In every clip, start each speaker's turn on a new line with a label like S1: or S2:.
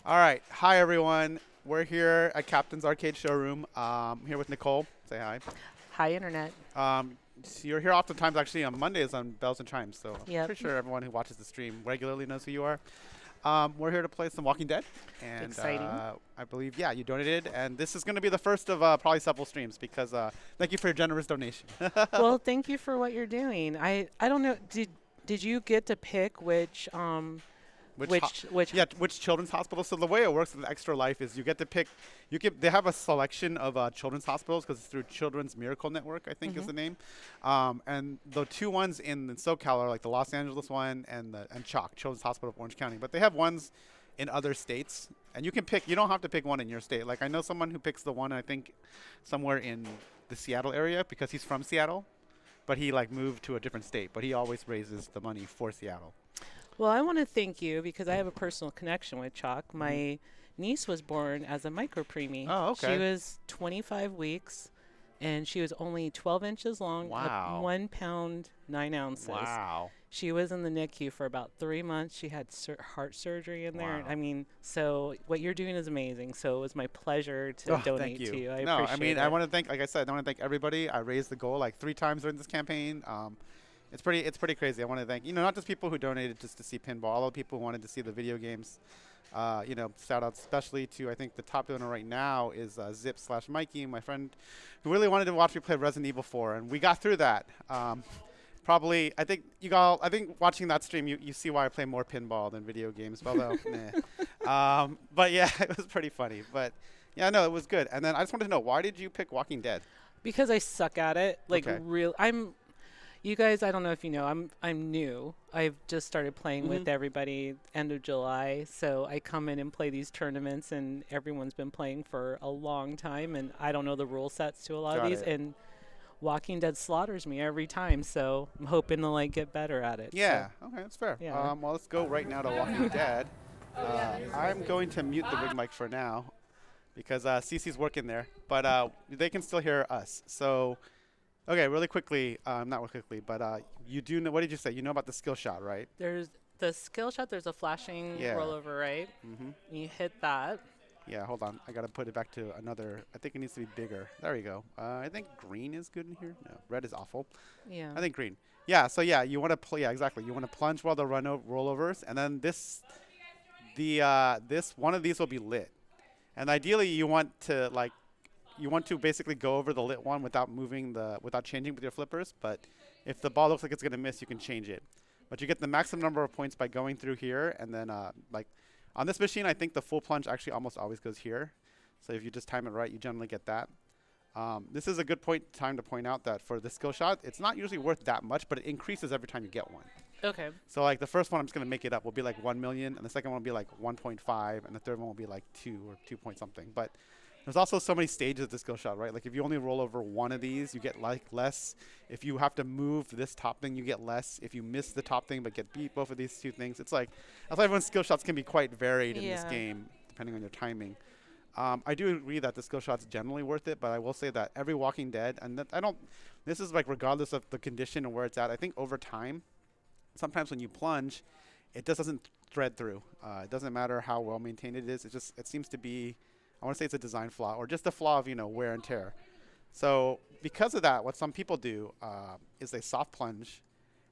S1: All right. Hi, everyone. We're here at Captain's Arcade Showroom. Here with Nicole. Say hi.
S2: Hi, Internet.
S1: So you're here oftentimes actually on Mondays on Bells and Chimes, so I'm
S2: Yep.
S1: pretty sure everyone who watches the stream regularly knows who you are. We're here to play some Walking Dead, and
S2: Exciting.
S1: I believe, yeah, you donated, and this is going to be the first of probably several streams because thank you for your generous donation.
S2: Well, thank you for what you're doing. I don't know. Did you get to pick
S1: Which,
S2: which
S1: yeah, which children's hospital? So the way it works with Extra Life is you get to pick. They have a selection of children's hospitals because it's through Children's Miracle Network, I think is
S2: hmm
S1: the name. And the two ones in SoCal are like the Los Angeles one and CHOC, Children's Hospital of Orange County. But they have ones in other states, and you can pick. You don't have to pick one in your state. Like I know someone who picks the one I think somewhere in the Seattle area because he's from Seattle, but he like moved to a different state. But he always raises the money for Seattle.
S2: Well, I want to thank you because I have a personal connection with Chalk.
S1: Hmm.
S2: My niece was born as a micro preemie.
S1: Oh,
S2: She
S1: okay.
S2: was 25 weeks, and she was only 12 inches long,
S1: Wow.
S2: 1 pound 9 ounces.
S1: Wow.
S2: She was in the NICU for about 3 months. She had heart surgery in there. I
S1: Wow.
S2: mean, so what you're doing is amazing. So it was my pleasure to
S1: Oh, thank
S2: donate to
S1: you.
S2: you. I
S1: No, I
S2: appreciate
S1: mean, I
S2: it.
S1: want to thank, like I said, I want to thank everybody. I raised the goal like 3 times during this campaign. It's pretty crazy. I want to thank, not just people who donated just to see pinball, all the people who wanted to see the video games. Shout out especially to, I think the top donor right now is Zip/Mikey, my friend, who really wanted to watch me play Resident Evil 4, and we got through that. Probably, I think watching that stream, you see why I play more pinball than video games, although, but yeah, it was pretty funny. But yeah, no, it was good. And then I just wanted to know, why did you pick Walking Dead?
S2: Because I suck at it. Like
S1: Okay.
S2: real you guys, I don't know if you know, I'm new. I've just started playing
S1: Hmm.
S2: with everybody end of July. So I come in and play these tournaments and everyone's been playing for a long time and I don't know the rule sets to a lot of
S1: Got
S2: these
S1: it.
S2: and Walking Dead slaughters me every time. So I'm hoping to like get better at it. So
S1: Yeah. Okay, that's fair.
S2: yeah.
S1: Well, let's go right now to Walking Dead. I'm going to mute the rig mic for now because Cece's working there, but they can still hear us. So, okay, really quickly, not really quickly, but you do know. What did you say? You know about the skill shot, right?
S2: There's the skill shot, there's a flashing
S1: Yeah.
S2: rollover, right?
S1: Hmm.
S2: You hit that.
S1: Yeah, hold on. I gotta put it back to another. I think it needs to be bigger. There we go. I think green is good in here. No, red is awful.
S2: Yeah.
S1: I think green. Yeah. So yeah, you want to play. Yeah, exactly. You want to plunge while the rollovers, and then this one of these will be lit. And ideally, you want to basically go over the lit one without changing with your flippers. But if the ball looks like it's gonna miss, you can change it. But you get the maximum number of points by going through here, and then like on this machine, I think the full plunge actually almost always goes here. So if you just time it right, you generally get that. This is a good time to point out that for the skill shot, it's not usually worth that much, but it increases every time you get one.
S2: Okay.
S1: So like the first one, I'm just gonna make it up, will be like 1 million, and the second one will be like 1.5, and the third one will be like 2 point something. But there's also so many stages of the skill shot, right? Like if you only roll over one of these, you get like less. If you have to move this top thing, you get less. If you miss the top thing but get beat both of these two things, it's like that's why everyone's skill shots can be quite varied in this
S2: Yeah.
S1: game depending on your timing. I do agree that the skill shot's generally worth it, but I will say that every Walking Dead, and that I don't. This is like regardless of the condition and where it's at. I think over time, sometimes when you plunge, it just doesn't thread through. It doesn't matter how well maintained it is. It seems to be. I want to say it's a design flaw or just a flaw of wear and tear. So because of that, what some people do is they soft plunge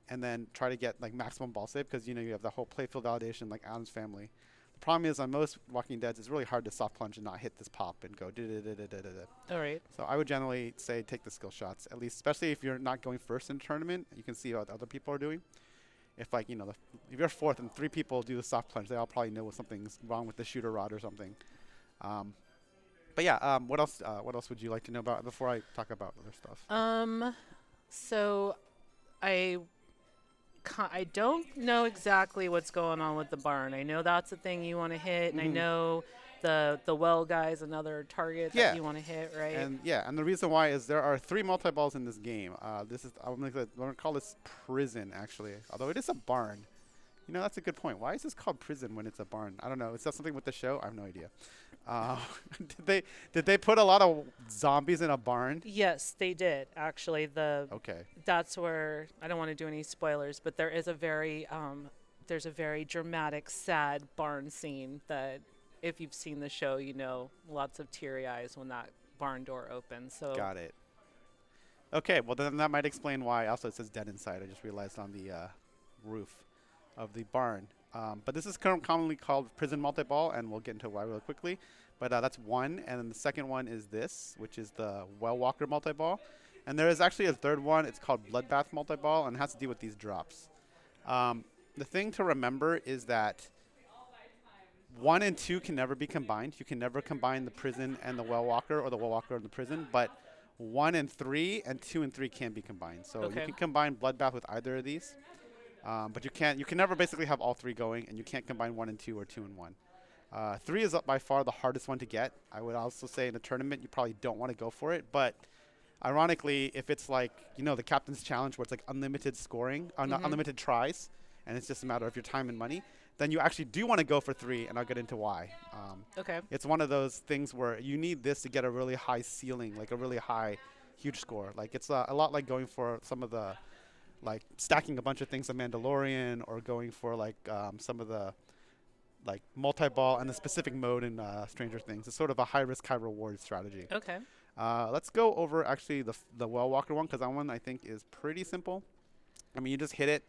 S1: and then try to get like maximum ball save because you have the whole playfield validation like Adam's family. The problem is on most Walking Deads, it's really hard to soft plunge and not hit this pop and go da da da da da da.
S2: All right.
S1: So I would generally say take the skill shots, at least, especially if you're not going first in a tournament. You can see what other people are doing. If like if you're fourth and 3 people do the soft plunge, they all probably know something's wrong with the shooter rod or something. Um, but yeah, what else? What else would you like to know about before I talk about other stuff?
S2: So I I don't know exactly what's going on with the barn. I know that's a thing you want to hit, and I
S1: Hmm.
S2: know the well guy's another target that
S1: Yeah,
S2: you want to hit, right?
S1: and the reason why is there are 3 multi-balls in this game. This is I'm gonna call this prison actually, although it is a barn. That's a good point. Why is this called prison when it's a barn? I don't know. Is that something with the show? I have no idea. Uh, did they put a lot of zombies in a barn?
S2: Yes, they did actually. The
S1: Okay.
S2: That's where I don't want to do any spoilers, but there's a very dramatic, sad barn scene that if you've seen the show, you know, lots of teary eyes when that barn door opens. So,
S1: Got it. Okay, well then that might explain why also it says dead inside. I just realized on the roof of the barn. But this is commonly called prison multi-ball, and we'll get into why really quickly. But that's one, and then the second one is this, which is the well walker multi-ball. And there is actually a third one. It's called bloodbath multi-ball, and it has to do with these drops. The thing to remember is that 1 and 2 can never be combined. You can never combine the prison and the well walker, or the well walker and the prison, but 1 and 3 and 2 and 3 can be combined. So you
S2: okay.
S1: can combine bloodbath with either of these. But you can't. You can never basically have all 3 going, and you can't combine 1 and 2 or 2 and 1. 3 is by far the hardest one to get. I would also say in a tournament you probably don't want to go for it. But ironically, if it's like the captain's challenge where it's like unlimited scoring, not unlimited tries, and it's just a matter of your time and money, then you actually do want to go for 3, and I'll get into why.
S2: Okay.
S1: It's one of those things where you need this to get a really high ceiling, like a really high, huge score. Like it's a lot like going for some of the like stacking a bunch of things on Mandalorian, or going for like some of the like multi-ball and a specific mode in Stranger Things. It's sort of a high-risk, high-reward strategy.
S2: Okay.
S1: Let's go over actually the well walker one, because that one I think is pretty simple. I mean, you just hit it,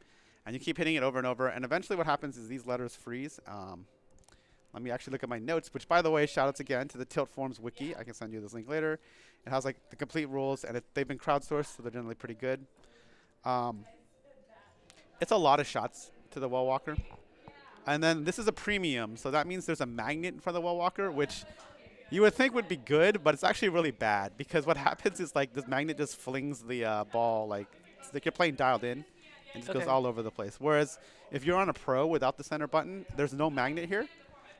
S1: and you keep hitting it over and over, and eventually what happens is these letters freeze. Let me actually look at my notes, which, by the way, shout-outs again to the Tilt Forums wiki. I can send you this link later. It has like the complete rules, and they've been crowdsourced, so they're generally pretty good. It's a lot of shots to the well walker. And then this is a premium, so that means there's a magnet for the well walker, which you would think would be good, but it's actually really bad, because what happens is like this magnet just flings the ball like it's like you're playing dialed in, and just goes
S2: Okay.
S1: all over the place. Whereas if you're on a pro without the center button, there's no magnet here.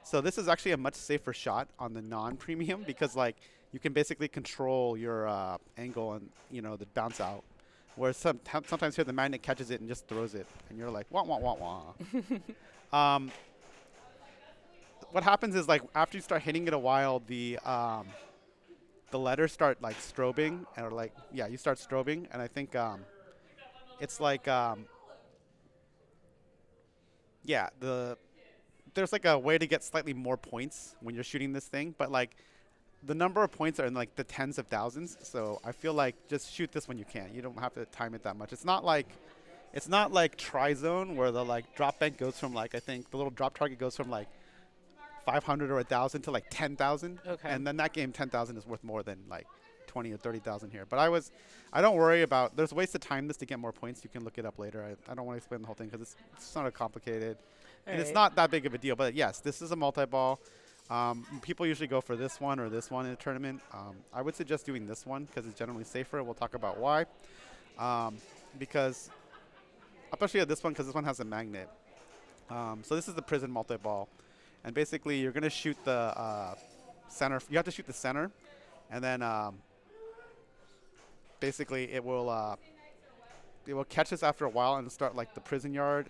S1: So this is actually a much safer shot on the non-premium, because like you can basically control your angle and the bounce out. Whereas sometimes here the magnet catches it and just throws it, and you're like wah wah wah wah. What happens is like after you start hitting it a while, the letters start like strobing, or like you start strobing, and I think it's like there's like a way to get slightly more points when you're shooting this thing, but like the number of points are in like the tens of thousands. So I feel like just shoot this when you can. You don't have to time it that much. It's not like Tri-Zone, where the like drop bank goes from like, I think the little drop target goes from like 500 or 1,000 to like 10,000.
S2: Okay.
S1: And then that game 10,000 is worth more than like 20 or 30,000 here. But I don't worry about. There's ways to time this to get more points. You can look it up later. I don't want to explain the whole thing because it's sort of complicated.
S2: All
S1: And it's
S2: right.
S1: not that big of a deal. But yes, this is a multi-ball. People usually go for this one or this one in a tournament. I would suggest doing this one because it's generally safer. We'll talk about why. Because especially this one, because this one has a magnet. So this is the prison multi-ball. And basically, you're going to shoot the center. You have to shoot the center. And then basically, it will catch this after a while and start like the prison yard.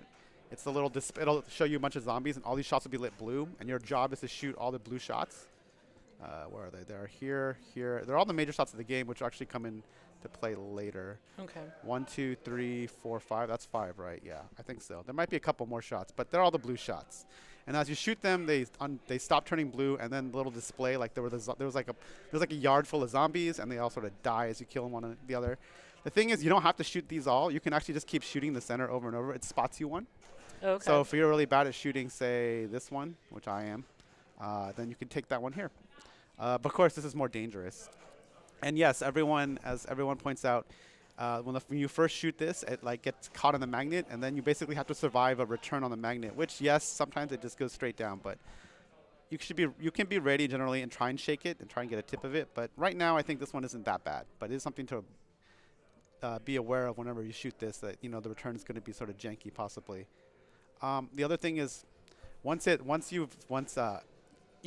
S1: It's the little it'll show you a bunch of zombies, and all these shots will be lit blue. And your job is to shoot all the blue shots. Where are they? They're here, here. They're all the major shots of the game, which actually come in to play later.
S2: Okay.
S1: 1, 2, 3, 4, 5. That's 5, right? Yeah, I think so. There might be a couple more shots, but they're all the blue shots. And as you shoot them, they stop turning blue, and then the little display, like there was like a yard full of zombies, and they all sort of die as you kill them one or the other. The thing is, you don't have to shoot these all. You can actually just keep shooting the center over and over. It spots you one.
S2: Okay.
S1: So if you're really bad at shooting, say this one, which I am, then you can take that one here. But of course, this is more dangerous. And yes, as everyone points out, when you first shoot this, it like gets caught on the magnet, and then you basically have to survive a return on the magnet. Which yes, sometimes it just goes straight down, but you can be ready generally and try and shake it and try and get a tip of it. But right now, I think this one isn't that bad. But it is something to be aware of whenever you shoot this. That the return is going to be sort of janky, possibly. The other thing is, once you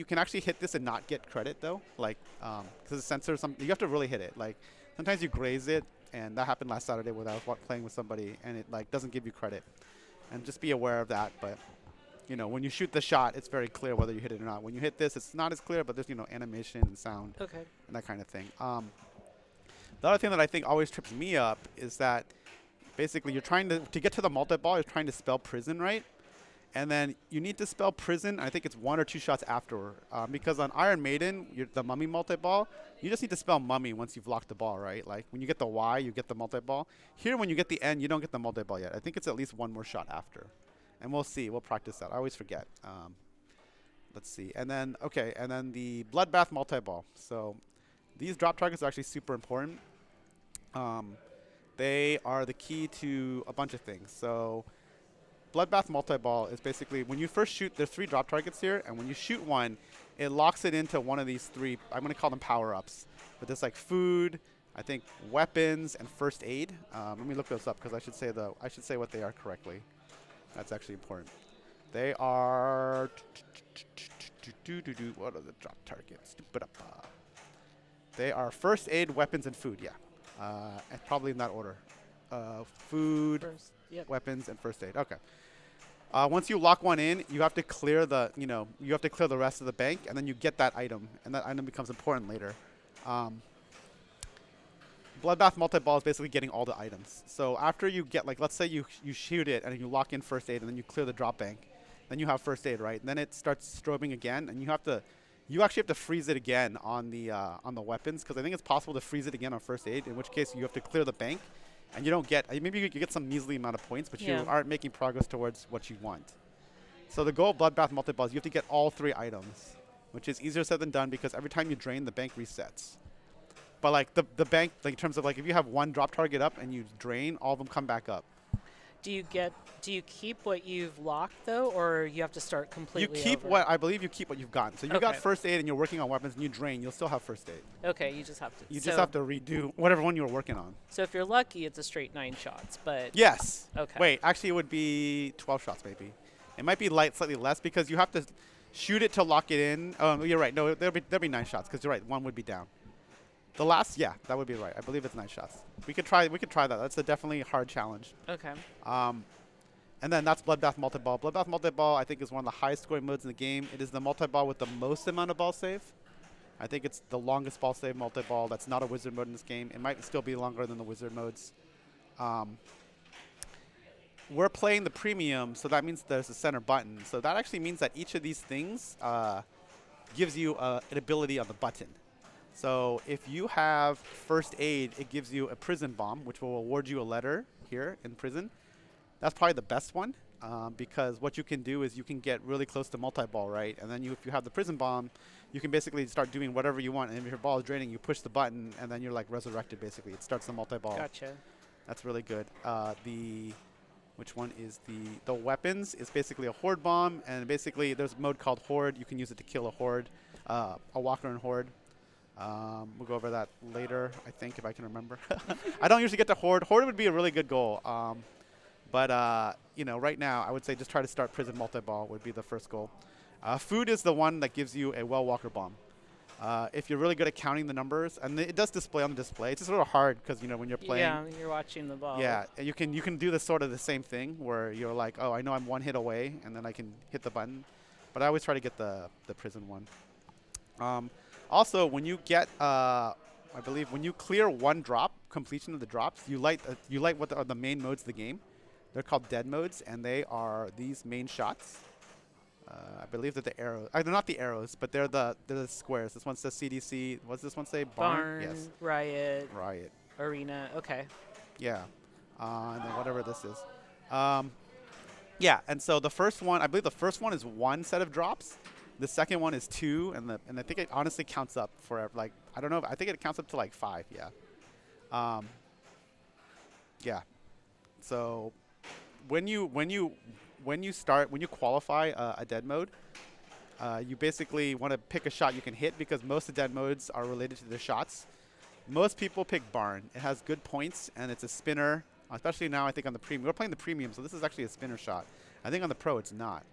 S1: can actually hit this and not get credit though, like because the sensor, you have to really hit it. Like sometimes you graze it, and that happened last Saturday when I was playing with somebody, and it like doesn't give you credit. And just be aware of that. But when you shoot the shot, it's very clear whether you hit it or not. When you hit this, it's not as clear, but there's animation and sound
S2: Okay.
S1: and that kind of thing. The other thing that I think always trips me up is that basically you're trying to get to the multi-ball, you're trying to spell prison right. And then you need to spell prison. I think it's 1 or 2 shots after. Because on Iron Maiden, the mummy multi-ball, you just need to spell mummy once you've locked the ball, right? Like when you get the Y, you get the multi-ball. Here, when you get the N, you don't get the multi-ball yet. I think it's at least one more shot after. And we'll see. We'll practice that. I always forget. Let's see. And then, okay, and then the Bloodbath multi-ball. So these drop targets are actually super important. They are the key to a bunch of things. So Bloodbath multi-ball is basically when you first shoot, there's 3 drop targets here, and when you shoot one, it locks it into one of these 3, I'm going to call them power-ups. But there's like food, I think weapons, and first aid. Let me look those up because I should say what they are correctly. That's actually important. They are, what are the drop targets? They are first aid, weapons, and food, yeah. And probably in that order. Food,
S2: First, yep.
S1: weapons, and first aid. Okay. Once you lock one in, you have to clear the, you have to clear the rest of the bank, and then you get that item, and that item becomes important later. Bloodbath multi-ball is basically getting all the items. So after you get, like, let's say you shoot it, and you lock in first aid, and then you clear the drop bank, then you have first aid, right? And then it starts strobing again, and you actually have to freeze it again on the weapons, because I think it's possible to freeze it again on first aid, in which case you have to clear the bank, and you don't get, maybe you get some measly amount of points, but you aren't making progress towards what you want. So the goal of Bloodbath multi-ball is you have to get all 3 items, which is easier said than done because every time you drain, the bank resets. But like the bank, like in terms of like if you have one drop target up and you drain, all of them come back up.
S2: Do you keep what you've locked though, or you have to start completely?
S1: You keep
S2: over?
S1: I believe you keep what you've gotten. So you got first aid and you're working on weapons and you drain, you'll still have first aid.
S2: Okay, you just have to.
S1: You just have to redo whatever one you were working on.
S2: So if you're lucky, it's a straight 9 shots, but.
S1: Yes.
S2: Okay.
S1: Wait, actually it would be 12 shots maybe. It might be slightly less because you have to shoot it to lock it in. Oh, you're right. No, there'll be 9 shots because you're right. One would be down. The last, yeah, that would be right. I believe it's 9 shots. We could try that. That's a definitely hard challenge.
S2: Okay.
S1: And then that's Bloodbath multi-ball. Bloodbath multi-ball, I think, is one of the highest scoring modes in the game. It is the multi-ball with the most amount of ball save. I think it's the longest ball save multi-ball. That's not a wizard mode in this game. It might still be longer than the wizard modes. We're playing the premium, so that means there's a center button. So that actually means that each of these things gives you an ability on the button. So if you have first aid, it gives you a prison bomb, which will award you a letter here in prison. That's probably the best one because what you can do is you can get really close to multi-ball, right? And then if you have the prison bomb, you can basically start doing whatever you want. And if your ball is draining, you push the button, and then you're like resurrected, basically. It starts the multi-ball.
S2: Gotcha.
S1: That's really good. Which one is the weapons is basically a horde bomb, and basically there's a mode called horde. You can use it to kill a horde, a walker and horde. We'll go over that later, I think, if I can remember. I don't usually get to horde. Horde would be a really good goal. But right now, I would say just try to start prison multi-ball would be the first goal. Food is the one that gives you a well walker bomb. If you're really good at counting the numbers, and it does display on the display. It's just a little hard because when you're playing.
S2: Yeah, you're watching the ball.
S1: Yeah, you can do this sort of the same thing where you're like, oh, I know I'm one hit away, and then I can hit the button. But I always try to get the prison one. Also, when you get, I believe, when you clear one drop, completion of the drops, you light what are the main modes of the game. They're called dead modes, and they are these main shots. I believe that the arrows, they're not the arrows, but they're the squares. This one says CDC. What's this one say?
S2: Barn.
S1: Yes.
S2: Riot.
S1: Riot.
S2: Arena. Okay.
S1: Yeah. And then whatever this is. Yeah. And so the first one, I believe the first one is 1 set of drops. The second one is 2, and I think it honestly counts up for like I don't know. I think it counts up to like 5. Yeah. Yeah. So when you qualify a dead mode, you basically want to pick a shot you can hit because most of the dead modes are related to the shots. Most people pick barn. It has good points and it's a spinner, especially now I think on the premium. We're playing the premium, so this is actually a spinner shot. I think on the pro it's not.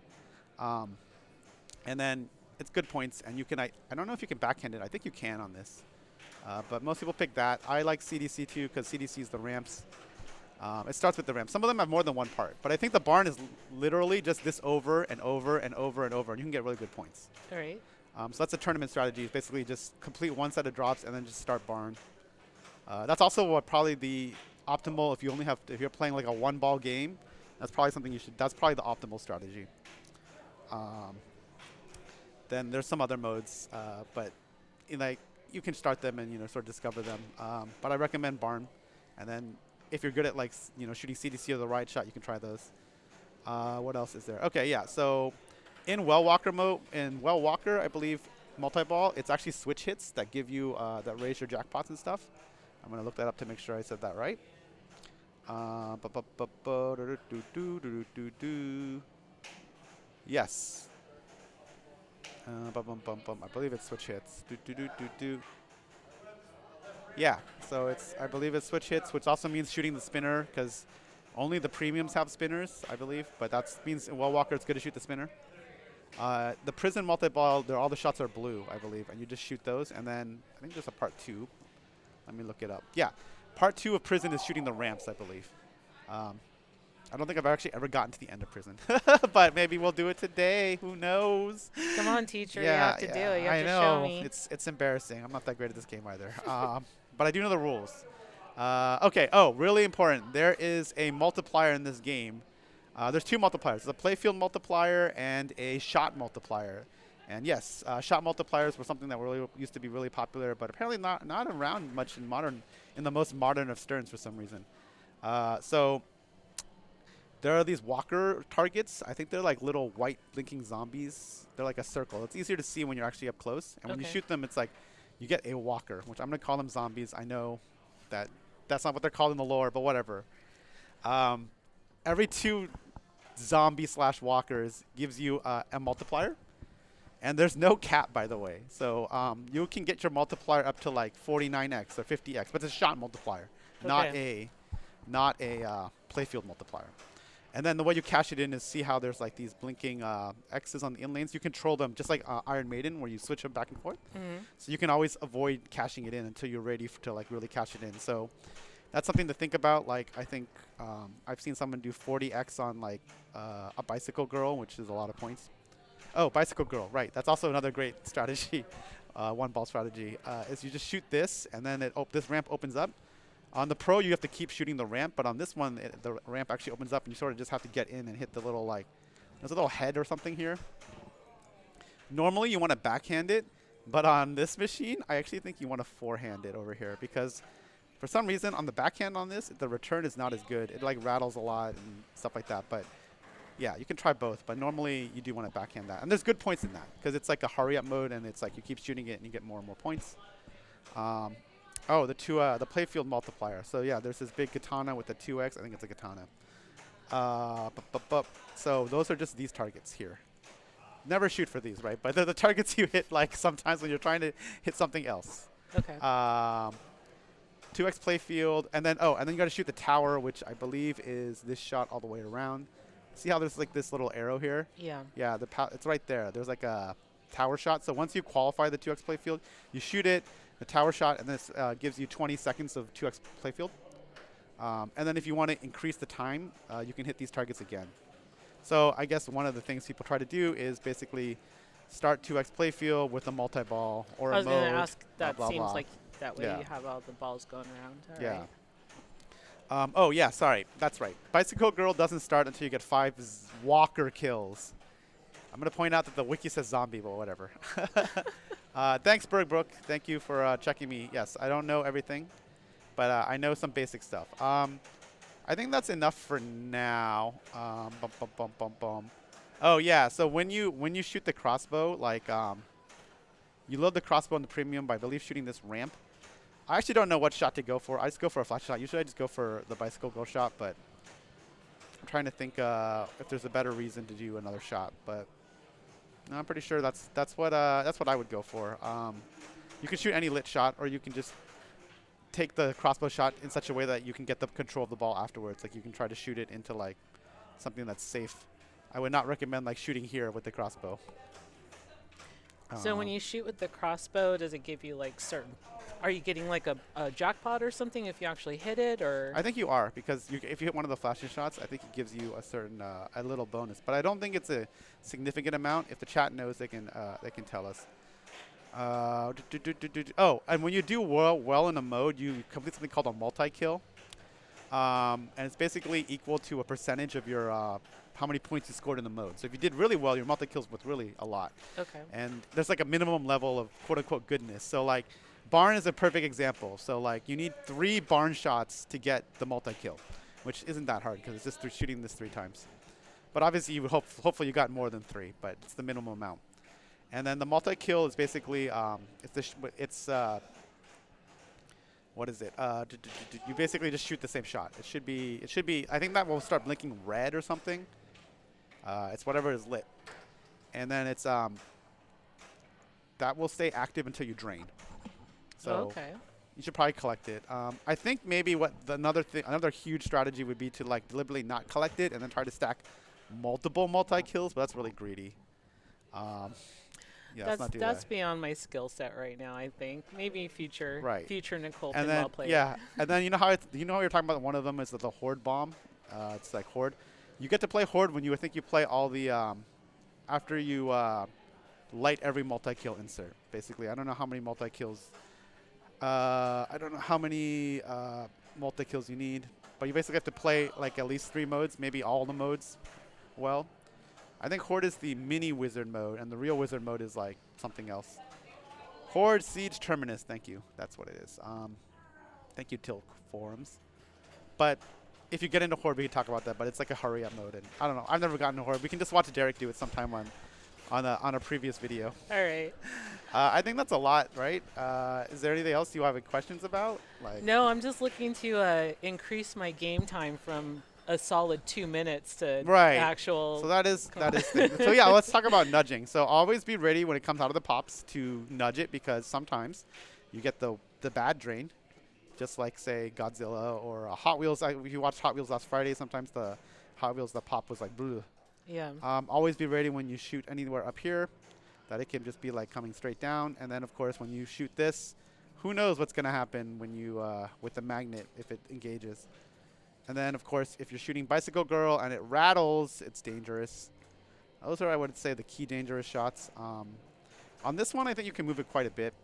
S1: And then it's good points, and you can I don't know if you can backhand it. I think you can on this. But most people pick that. I like CDC too because CDC is the ramps. It starts with the ramp. Some of them have more than one part, but I think the barn is literally just this over and over and over and over, and you can get really good points.
S2: All right.
S1: So that's a tournament strategy. It's basically just complete 1 set of drops and then just start barn. That's also what probably the optimal if you're playing like a 1-ball game. That's probably something that's probably the optimal strategy. Um, then there's some other modes, but like you can start them and sort of discover them. But I recommend barn, and then if you're good at like shooting CDC or the ride shot, you can try those. What else is there? Okay, yeah. So in Well Walker mode, in Well Walker, I believe multi-ball, it's actually switch hits that give you that raise your jackpots and stuff. I'm gonna look that up to make sure I said that right. Yes. I believe it's switch hits. Yeah, so I believe it's switch hits, which also means shooting the spinner because only the premiums have spinners, I believe. But that means in Well Walker it's good to shoot the spinner. The prison multi-ball, all the shots are blue, I believe, and you just shoot those. And then I think there's a part 2. Let me look it up. Yeah, part 2 of prison is shooting the ramps, I believe. I don't think I've actually ever gotten to the end of prison, but maybe we'll do it today. Who knows?
S2: Come on, teacher.
S1: Yeah,
S2: you have to do it. You have
S1: I
S2: to
S1: know.
S2: show me.
S1: It's embarrassing. I'm not that great at this game either. But I do know the rules. Okay. Oh, really important. There is a multiplier in this game. There's 2 multipliers. There's a playfield multiplier and a shot multiplier. And yes, shot multipliers were something that really used to be really popular, but apparently not around much in the most modern of sterns for some reason. So there are these walker targets. I think they're like little white blinking zombies. They're like a circle. It's easier to see when you're actually up close. And when you shoot them, it's like you get a walker, which I'm going to call them zombies. I know that that's not what they're called in the lore, but whatever. Every 2 zombie/walkers gives you a multiplier. And there's no cap, by the way. So you can get your multiplier up to like 49x or 50x, but it's a shot multiplier, not a playfield multiplier. And then the way you cash it in is see how there's like these blinking X's on the in lanes. You control them just like Iron Maiden, where you switch them back and forth. So you can always avoid cashing it in until you're ready to like really cash it in. So that's something to think about. Like I think I've seen someone do 40x on like a bicycle girl, which is a lot of points. Oh, bicycle girl, right. That's also another great strategy, one ball strategy, is you just shoot this, and then this ramp opens up. On the pro, you have to keep shooting the ramp, but on this one, the ramp actually opens up, and you sort of just have to get in and hit the little, like, there's a little head or something here. Normally, you want to backhand it, but on this machine, I actually think you want to forehand it over here, because for some reason, on the backhand on this, the return is not as good. It, like, rattles a lot and stuff like that, but yeah, you can try both, but normally you do want to backhand that. And there's good points in that, because it's like a hurry-up mode, and it's like you keep shooting it, and you get more and more points. Oh, the playfield multiplier. So yeah, there's this big katana with the 2x. I think it's a katana. So those are just these targets here. Never shoot for these, right? But they're the targets you hit like sometimes when you're trying to hit something else.
S2: Okay.
S1: 2x playfield, and then you got to shoot the tower, which I believe is this shot all the way around. See how there's like this little arrow here?
S2: Yeah.
S1: Yeah, it's right there. There's like a tower shot. So once you qualify the 2x playfield, you shoot it. The tower shot, and this gives you 20 seconds of 2x playfield. And then if you want to increase the time, you can hit these targets again. So I guess one of the things people try to do is basically start 2x playfield with a multi-ball or a mode.
S2: I was going to ask, that
S1: blah,
S2: seems
S1: blah.
S2: like that way you have all the balls going around. All
S1: yeah.
S2: right.
S1: Oh, yeah, sorry. That's right. Bicycle Girl doesn't start until you get 5 walker kills. I'm going to point out that the wiki says zombie, but whatever. Thanks, Bergbrook. Thank you for checking me. Yes, I don't know everything, but I know some basic stuff. I think that's enough for now. Oh, yeah, so when you shoot the crossbow, like you load the crossbow in the premium by, I believe, shooting this ramp. I actually don't know what shot to go for. I just go for a flash shot. Usually I just go for the bicycle girl shot, but I'm trying to think if there's a better reason to do another shot, but no, I'm pretty sure that's what I would go for. You can shoot any lit shot, or you can just take the crossbow shot in such a way that you can get the control of the ball afterwards. Like you can try to shoot it into like something that's safe. I would not recommend like shooting here with the crossbow.
S2: So when you shoot with the crossbow, does it give you like certain? Are you getting like a jackpot or something if you actually hit it, or?
S1: I think you are, because if you hit one of the flashing shots, I think it gives you a certain a little bonus. But I don't think it's a significant amount. If the chat knows, they can tell us. Oh, and when you do well in a mode, you complete something called a multi-kill, and it's basically equal to a percentage of your how many points you scored in the mode. So if you did really well, your multi-kills was really a lot.
S2: Okay.
S1: And there's like a minimum level of quote-unquote goodness. So like barn is a perfect example. So like you need 3 barn shots to get the multi-kill, which isn't that hard because it's just through shooting this 3 times. But obviously you would hopefully you got more than 3, but it's the minimum amount. And then the multi-kill is basically what is it? You basically just shoot the same shot. It should be. I think that will start blinking red or something. It's whatever is lit, and then it's that will stay active until you drain. So
S2: Okay.
S1: you should probably collect it. I think maybe another huge strategy would be to like deliberately not collect it and then try to stack multiple multi-kills, but that's really greedy. Yeah, let's not do
S2: That's
S1: that.
S2: beyond my skill set right now. I think maybe future
S1: Right.
S2: future Nicole
S1: And
S2: pinball
S1: then
S2: player.
S1: yeah, and then you know how you're talking about one of them is the horde bomb. It's like horde. You get to play horde when you think you play all the after you light every multi-kill insert. Basically, I don't know how many multi-kills. I don't know how many multi-kills you need, but you basically have to play like at least 3 modes, maybe all the modes. Well, I think horde is the mini wizard mode, and the real wizard mode is like something else. Horde Siege Terminus, thank you. That's what it is. Thank you, Tilk Forums. But if you get into Horde, we can talk about that. But it's like a hurry up mode, and I don't know. I've never gotten to Horde. We can just watch Derek do it sometime on a previous video.
S2: All right.
S1: I think that's a lot, right? Is there anything else you have questions about? Like
S2: No, I'm just looking to increase my game time from a solid 2 minutes to
S1: Right.
S2: actual.
S1: So that is so yeah, let's talk about nudging. So always be ready when it comes out of the pops to nudge it because sometimes you get the bad drain, just like say Godzilla or Hot Wheels. If you watched Hot Wheels last Friday, sometimes the Hot Wheels the pop was like blue.
S2: Yeah.
S1: Always be ready when you shoot anywhere up here, that it can just be like coming straight down. And then of course when you shoot this, who knows what's gonna happen when you with the magnet if it engages. And then, of course, if you're shooting Bicycle Girl and it rattles, it's dangerous. Those are, I would say, the key dangerous shots. On this one, I think you can move it quite a bit.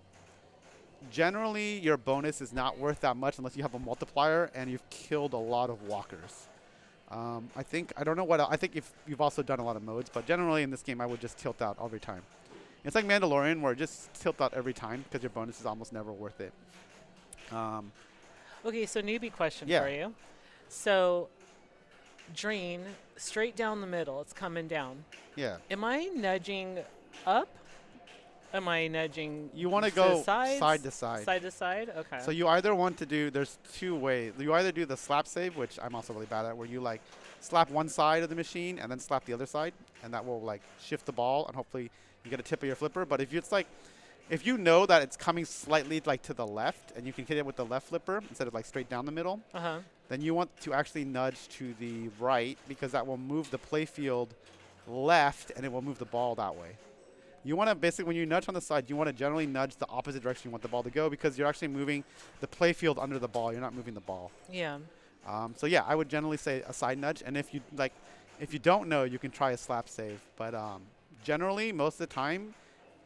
S1: Generally, your bonus is not worth that much unless you have a multiplier and you've killed a lot of walkers. I don't know what, I think if you've also done a lot of modes, but generally in this game, I would just tilt out every time. It's like Mandalorian, where just tilt out every time because your bonus is almost never worth it.
S2: Okay, so newbie question
S1: Yeah.
S2: for you. So, drain straight down the middle. It's coming down.
S1: Yeah.
S2: Am I nudging up? Am I nudging?
S1: You want to
S2: to
S1: go
S2: sides?
S1: side to side.
S2: Side to side. Okay.
S1: So you either want to do, there's 2 ways. You either do the slap save, which I'm also really bad at, where you like slap one side of the machine and then slap the other side, and that will like shift the ball, and hopefully you get a tip of your flipper. But if you know that it's coming slightly like to the left, and you can hit it with the left flipper instead of like straight down the middle, then you want to actually nudge to the right because that will move the playfield left, and it will move the ball that way. You want to basically, when you nudge on the side, you want to generally nudge the opposite direction you want the ball to go because you're actually moving the playfield under the ball. You're not moving the ball.
S2: Yeah.
S1: So yeah, I would generally say a side nudge, and if you don't know, you can try a slap save. But generally, most of the time,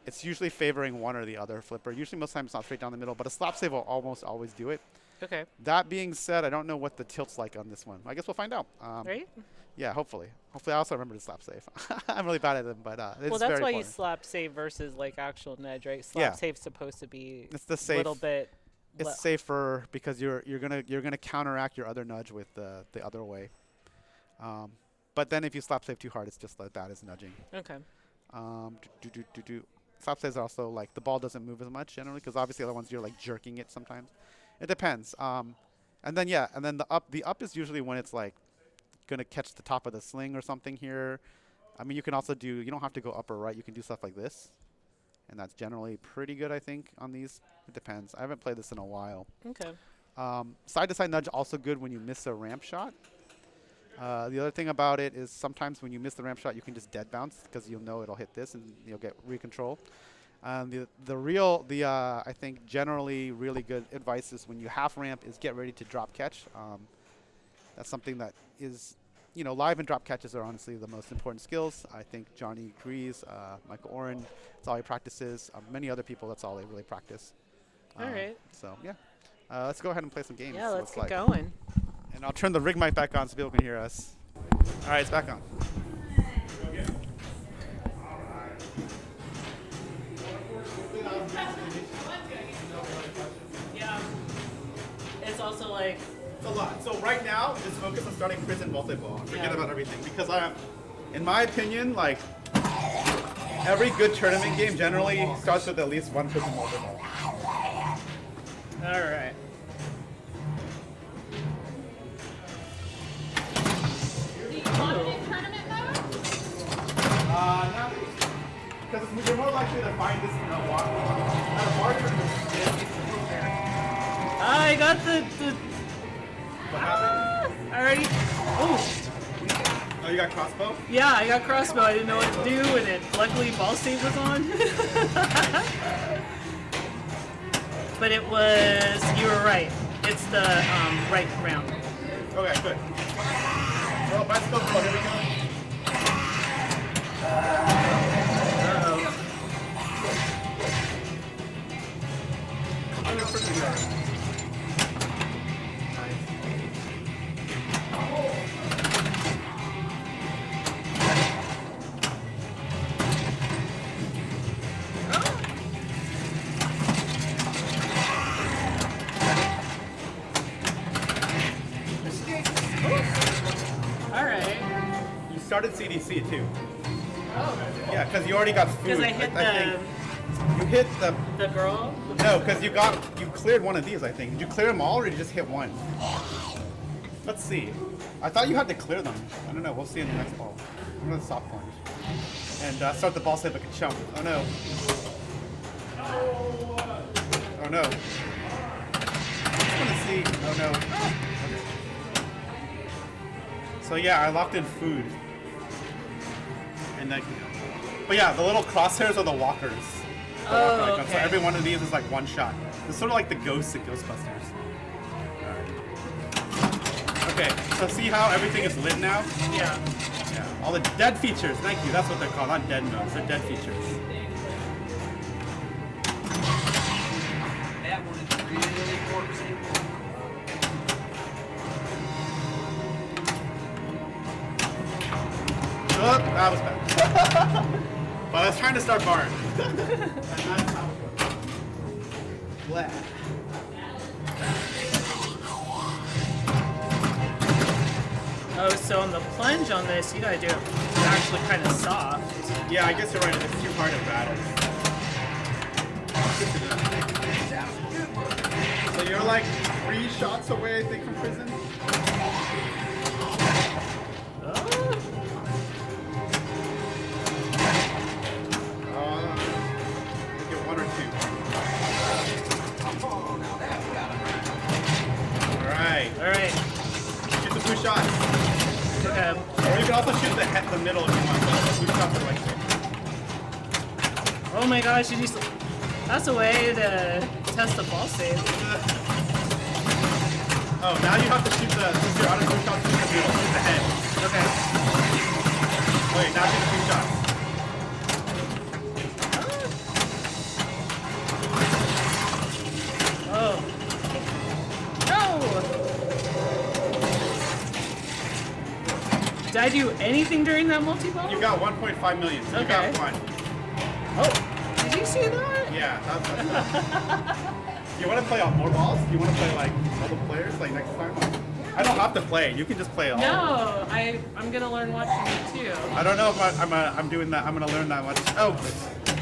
S1: it's usually favoring one or the other flipper. Usually, most times it's not straight down the middle, but a slap save will almost always do it.
S2: Okay.
S1: That being said, I don't know what the tilt's like on this one. I guess we'll find out.
S2: Right.
S1: Yeah, hopefully. Hopefully, I also remember to slap save. I'm really bad at them, but it's
S2: Well, that's
S1: very
S2: why you
S1: important.
S2: slap save versus like actual nudge, right? Slap
S1: Yeah.
S2: save's supposed to be
S1: It's the
S2: a
S1: safe.
S2: little bit.
S1: It's safer because you're gonna counteract your other nudge with the other way. But then if you slap save too hard, it's just like that is nudging.
S2: Okay.
S1: Slap saves are also like the ball doesn't move as much generally because obviously other ones you're like jerking it sometimes. It depends. And then the up is usually when it's like gonna catch the top of the sling or something here. I mean, you can also you don't have to go up or right. You can do stuff like this, and that's generally pretty good, I think, on these. It depends. I haven't played this in a while.
S2: Okay.
S1: Side to side nudge also good when you miss a ramp shot. The other thing about it is sometimes when you miss the ramp shot, you can just dead bounce because you'll know it'll hit this and you'll get recontrol. I think generally really good advice is when you half ramp is get ready to drop catch. That's something that is, live and drop catches are honestly the most important skills. I think Johnny agrees. Michael Oren, that's all he practices. Many other people, that's all they really practice.
S2: All right.
S1: So yeah, let's go ahead and play some games.
S2: Yeah,
S1: So
S2: let's
S1: it's
S2: get
S1: like-
S2: going.
S1: And I'll turn the rig mic back on so people can hear us. All right, it's back on.
S2: also like.
S1: It's a lot. So right now, just focus on starting prison multi-ball. Forget
S2: Yeah.
S1: about everything because in my opinion, like every good tournament game generally starts with at least one prison multi-ball.
S2: All right.
S3: Do you want it in tournament mode?
S1: No, because you're more likely to find this in a water. At a bar tournament,
S2: I got the.
S1: what happened?
S2: I already. Oh.
S1: Oh, you got crossbow?
S2: Yeah, I got crossbow. I didn't know what to do, and it luckily ball save was on. But it was. You were right. It's the right round.
S1: Okay, good. Well, bicycle ball, here we go.
S2: Uh-oh.
S1: I'm gonna pretty good.
S2: All right.
S1: You started CDC too.
S2: Oh.
S1: Yeah, because you already got food.
S2: Because I hit
S1: think you hit
S2: the girl.
S1: no, because you cleared one of these. I think. Did you clear them all, or did you just hit one? Let's see. I thought you had to clear them. I don't know. We'll see in the next ball. I'm gonna soft plunge and start the ball save like a chump. Oh no. Oh no. I just want to see. Oh no. So yeah, I locked in food. And like, but yeah, the little crosshairs are the walkers. The
S2: Oh,
S1: walker icons. So
S2: okay.
S1: every one of these is like one shot. It's sort of like the ghosts in Ghostbusters. Alright. Okay, so see how everything is lit now?
S2: Yeah.
S1: Yeah. All the dead features. Thank you. That's what they're called. Not dead nodes. They're dead features.
S4: That one is really corpsey.
S1: Oh, that was bad. But I was trying to start barring. And that's how it goes. Blah.
S2: Oh, so on the plunge on this, you gotta do it actually kind of soft.
S1: Yeah, I guess you're right. It's too hard to battle. So you're like 3 shots away, I think, from prison.
S2: Oh.
S1: Get 1 or 2. All right.
S2: All right.
S1: Shoot the blue shots.
S2: Okay.
S1: Or you can also shoot the middle if you want. But the blue shots are like.
S2: Oh my gosh, you just. That's a way to test the ball save.
S1: Oh, now you have to shoot since you're out of blue shots, shoot the middle, shoot the head.
S2: Okay.
S1: Wait, now shoot the blue shots.
S2: Oh. No! Did I do anything during that multi-ball?
S1: You got 1.5 million. So you
S2: Okay.
S1: got 1.
S2: Oh, did you see that?
S1: Yeah, that's You want to play on more balls? Do you want to play like other players like next time? I don't have to play. You can just play all.
S2: No, I'm gonna learn watching you too.
S1: I don't know if I'm doing that. I'm gonna learn that much. Oh,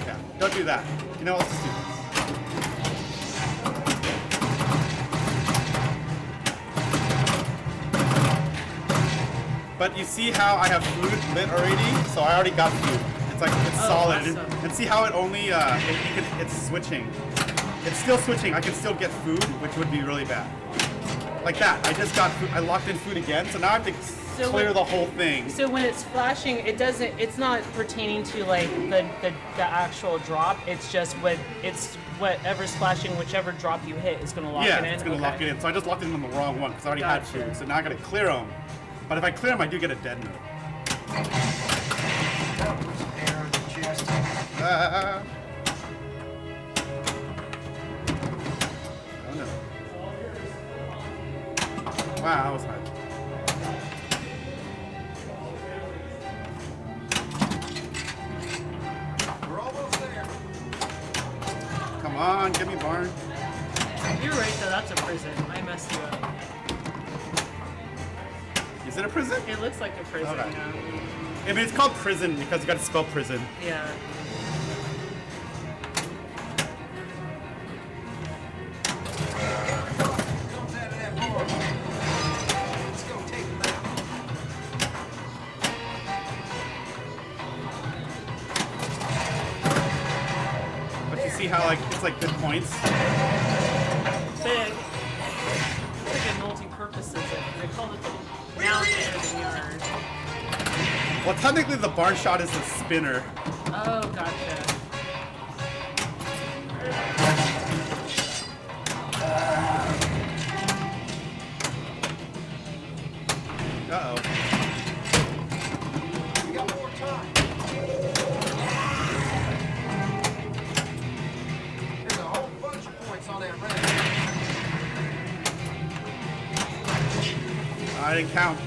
S1: yeah. Don't do that. You know, let's just do this. But you see how I have food lit already? So I already got food. It's like it's
S2: Oh,
S1: solid.
S2: awesome.
S1: And see how it only it's switching. It's still switching. I can still get food, which would be really bad. Like that. I just got food. I locked in food again, so now I have to
S2: So
S1: clear
S2: when-
S1: the whole thing.
S2: So when it's flashing, it doesn't. It's not pertaining to like the actual drop. It's just whatever's flashing, whichever drop you hit is gonna lock
S1: Yeah,
S2: it in.
S1: it's gonna
S2: Okay.
S1: lock it in. So I just locked it in the wrong one because I already had
S2: Gotcha.
S1: food. So now I gotta clear them. But if I clear them, I do get a dead note.
S4: That was hair on your chest.
S1: Oh no. Wow, that was hard.
S4: We're almost there.
S1: Come on, give me barn.
S2: You're right though, that's a prison. I messed you up.
S1: Is it a prison?
S2: It looks like a prison,
S1: Okay.
S2: yeah.
S1: I mean, it's called prison because you got to spell prison.
S2: Yeah.
S4: Comes out of that bar. Let's go take him out.
S1: But you see how like it's like good points.
S2: Big. It's like a multi-purpose system. They called it the mountain yard.
S1: Well, technically the barn shot is a spinner.
S2: Oh, gotcha.
S1: Uh-oh.
S4: We got more time. There's a whole bunch of points on that red.
S1: I didn't count.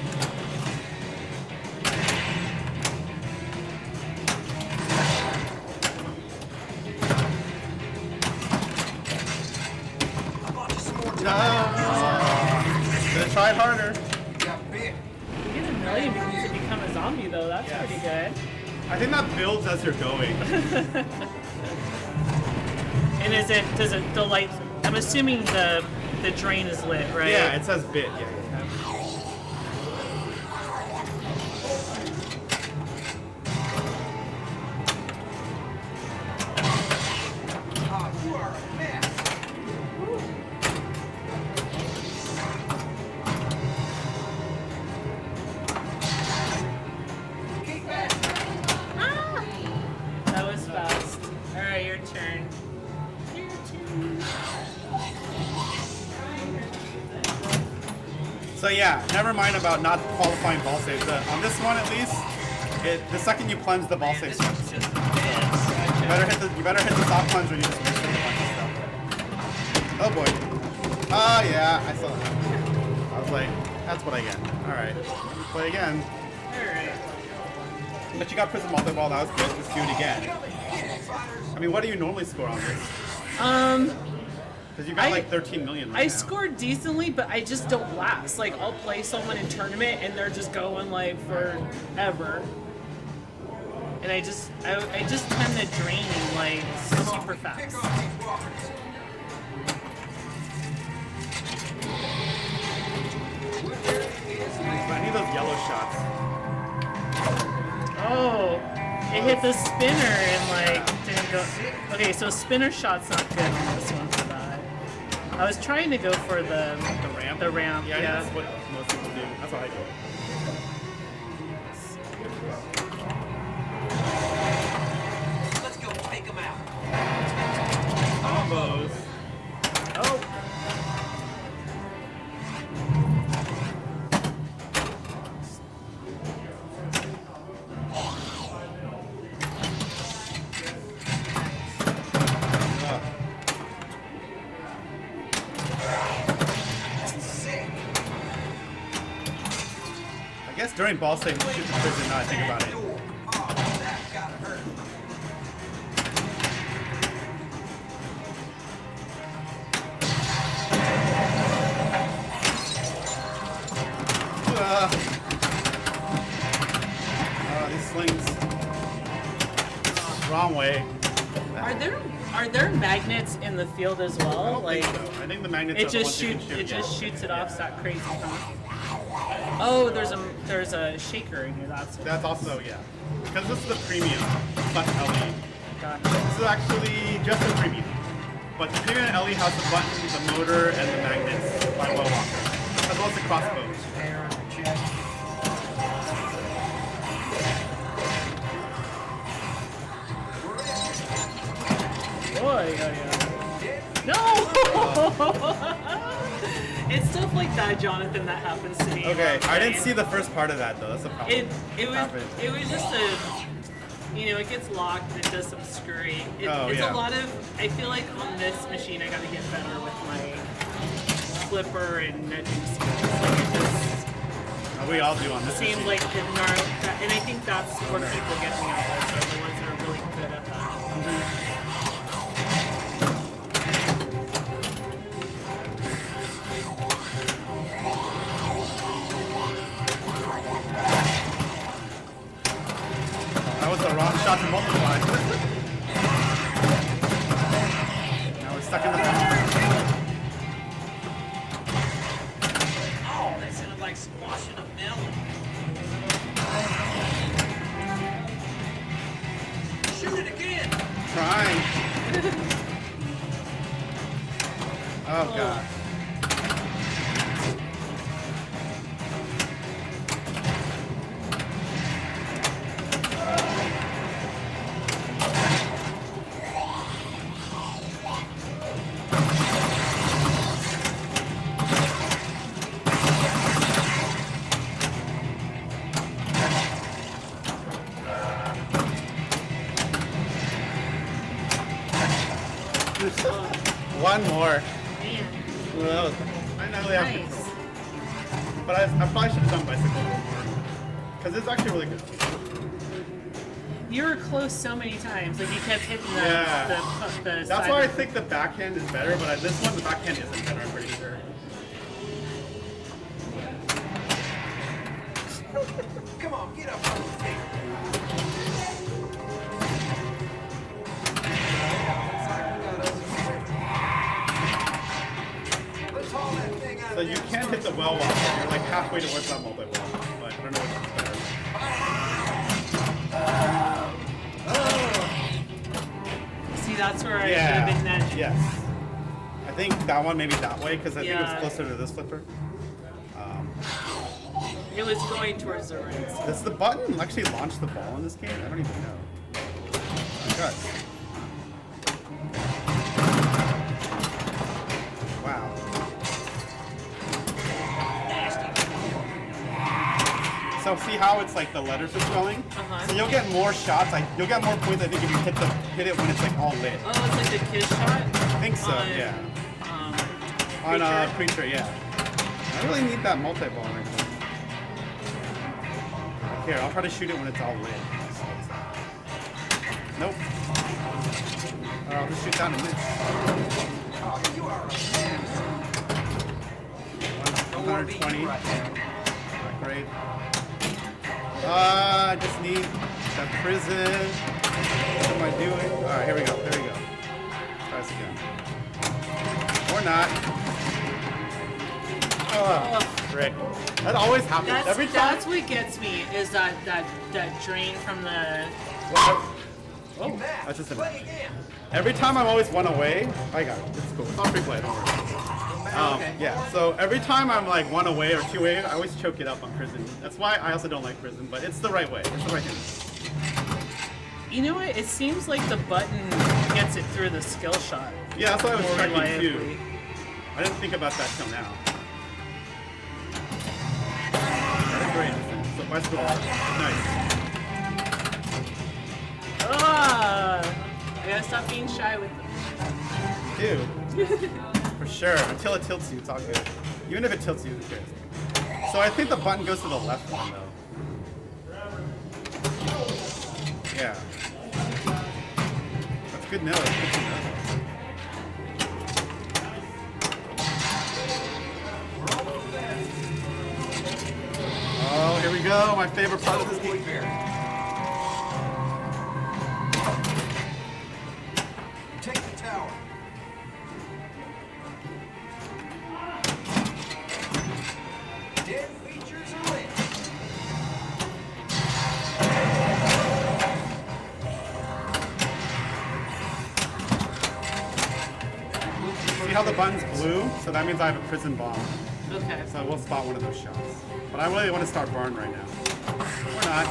S4: I bought you some more
S1: No.
S4: time.
S1: Should have tried harder.
S4: You got bit.
S2: You get a million points to become a zombie, though. That's
S1: Yes.
S2: pretty good.
S1: I think that builds as you're going.
S2: And does it, the light, I'm assuming the drain is lit, right?
S1: Yeah, it says bit. Yeah.
S4: Ah, you are a mess. Keep at it.
S2: That was fast. Alright, your turn. Your turn.
S1: So yeah, never mind about not qualifying ball saves. On this one at least, the second you plunge, the ball save starts.
S2: Just
S1: You better hit the soft plunge when you just miss it a bunch of stuff. Oh boy. Oh yeah, I saw that. I was like, that's what I get. Alright. Play again.
S2: Alright.
S1: But you got prison multi-ball, that was good. Let's do it again. I mean, what do you normally score on this? Because you got like 13 million right
S2: I
S1: now.
S2: scored decently, but I just don't last. Like, I'll play someone in tournament and they're just going like forever. And I just tend to drain like super
S4: Pick
S2: fast.
S4: off these walkers.
S1: I need those yellow shots.
S2: Oh, it hit the spinner and like didn't go. Okay, so spinner shot's not good on this one for that. I was trying to go for the
S1: ramp?
S2: The ramp,
S1: Yeah, I
S2: yeah.
S1: think that's what most people do. That's what I do.
S4: Let's go take him out.
S1: Combos.
S2: Oh,
S1: Ugh.
S4: Sick.
S1: I guess during ball save, you shoot the prison. Now I think about it.
S4: Door. Oh, that gotta hurt.
S1: These slings. Wrong way.
S2: are there magnets in the field as
S1: I
S2: well?
S1: don't
S2: Like,
S1: think so. I think the magnets
S2: it
S1: are the
S2: just
S1: ones you
S2: shoot
S1: can
S2: it just
S1: yeah.
S2: shoots it off. Is that crazy? Huh? Oh, there's a shaker in here. That's it.
S1: That's also, yeah. Because this is the premium plus LE.
S2: Gotcha.
S1: This is actually just the premium. But the premium LE has the button, the motor, and the magnets by Well Walker. As well as the crossbows.
S4: Hair on your chest.
S2: Boy, yeah. No! It's stuff like that, Jonathan, that happens to me.
S1: Okay,
S2: while
S1: I didn't
S2: playing.
S1: see the first part of that though. That's a problem. Happened.
S2: It was just it gets locked and it does some screwing.
S1: Oh,
S2: It's
S1: yeah.
S2: a lot of, I feel like on this machine I gotta get better with my flipper and nudging skills. Like it just
S1: We all do on this.
S2: seems
S1: machine.
S2: like the gnarly, and I think that's where people get me out of, are the ones that are really good at that.
S1: shots are multiplied. Now we're stuck in the
S4: Oh, that sounded like squashing a melon. Shoot it again.
S1: trying. Oh god. One more.
S2: Man,
S1: Well, I know they have
S2: nice.
S1: control. But I probably should have done bicycle a little more. Because it's actually really good.
S2: You were close so many times. Like you kept hitting the
S1: Yeah.
S2: the
S1: That's
S2: side
S1: why I
S2: of-
S1: think the backhand is better, but this one, the backhand isn't better, I'm pretty sure.
S4: Come on, get up on the table. Let's haul that thing out
S1: So
S4: of
S1: you
S4: there.
S1: can't hit the well walk. You're like halfway towards that multi wall. But I don't know which is better.
S2: See, that's where I should have been that.
S1: Yes. I think that one maybe that way because I think
S2: Yeah.
S1: it's closer to this flipper.
S2: It was going towards the right.
S1: Does the button actually launch the ball in this game? I don't even know. It does. Wow. So see how it's like the letters are spelling?
S2: Uh-huh.
S1: So you'll get more shots. Like you'll get more points. I think if you hit it when it's like all lit.
S2: Oh, it's like the kiss shot.
S1: I think so.
S2: on,
S1: Yeah.
S2: Um,
S1: On
S2: Preacher.
S1: Preacher, yeah. I really need that multi-ball right now. Here, I'll try to shoot it when it's all lit. Nope. Or I'll just shoot down and miss.
S4: Oh, you are a man. Don't want to be
S1: 120.
S4: you right now.
S1: Not great. I just need that prison. What am I doing? Alright, here we go. Here we go. Try this again. Or not. Oh, frick. That always happens.
S2: That's,
S1: Every time.
S2: that's what gets me is that drain from the.
S1: Oh, that's just a
S4: Play again.
S1: Every time I'm always one away. I got it. It's cool. It's all free play. Don't worry.
S2: Okay.
S1: Yeah. So every time I'm like one away or two away, I always choke it up on prison. That's why I also don't like prison, but it's the right way. It's the right thing.
S2: You know what? It seems like the button gets it through the skill shot.
S1: Yeah, that's what I was
S2: more
S1: checking
S2: reliably.
S1: too. I didn't think about that till now. That's great. So bicycle ball. Nice.
S2: Ah! I gotta stop being shy with them.
S1: Dude. For sure. Until it tilts you, it's all good. Even if it tilts you, who cares? So I think the button goes to the left one though. Yeah. That's good note. Good to know. Oh, here we go. My favorite part of this game.
S4: Take the tower. Dead features are lit.
S1: See how the button's blue? So that means I have a prison bomb.
S2: Okay.
S1: So we'll spot one of those shots. But I really want to start burn right now. Or not.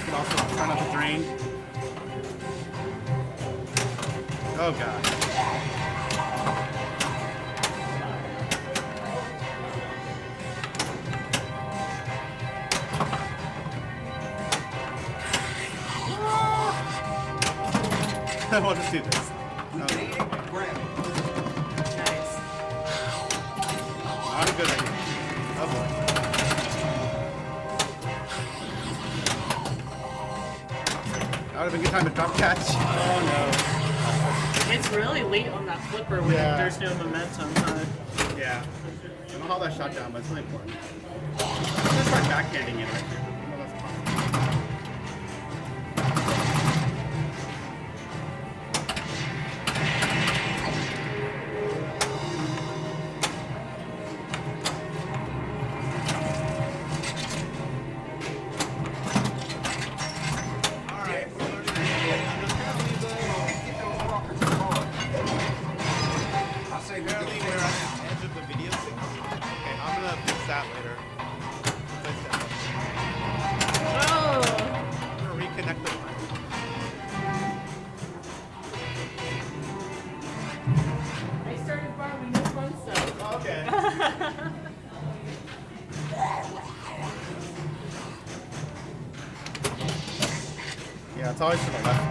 S1: Could also turn off the drain. Oh god. We'll just do this. No,
S4: Need it, grab it.
S2: Nice.
S1: not a good idea. Oh boy. That would have been a good time to drop catch. Oh
S2: It's really late on that flipper when
S1: Yeah.
S2: there's no momentum. Huh?
S1: no. Yeah. I don't know how that shot down, but it's really important. I'm gonna try backhanding it right here. I know that's possible. Yeah, it's always to the left.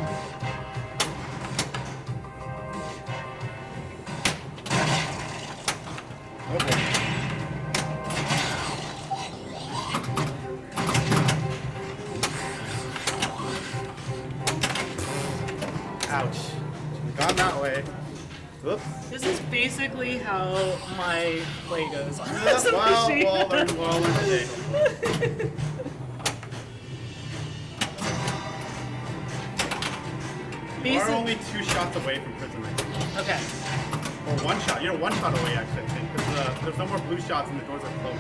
S1: Oh boy. Ouch. Should've gone that way. Whoops.
S2: This is basically how my play goes on
S1: Yeah,
S2: this machine.
S1: well learned today. You are only 2 shots away from prison right now.
S2: Okay.
S1: Or 1 shot. You're 1 shot away, actually, I think. Because there's no more blue shots and the doors are closed.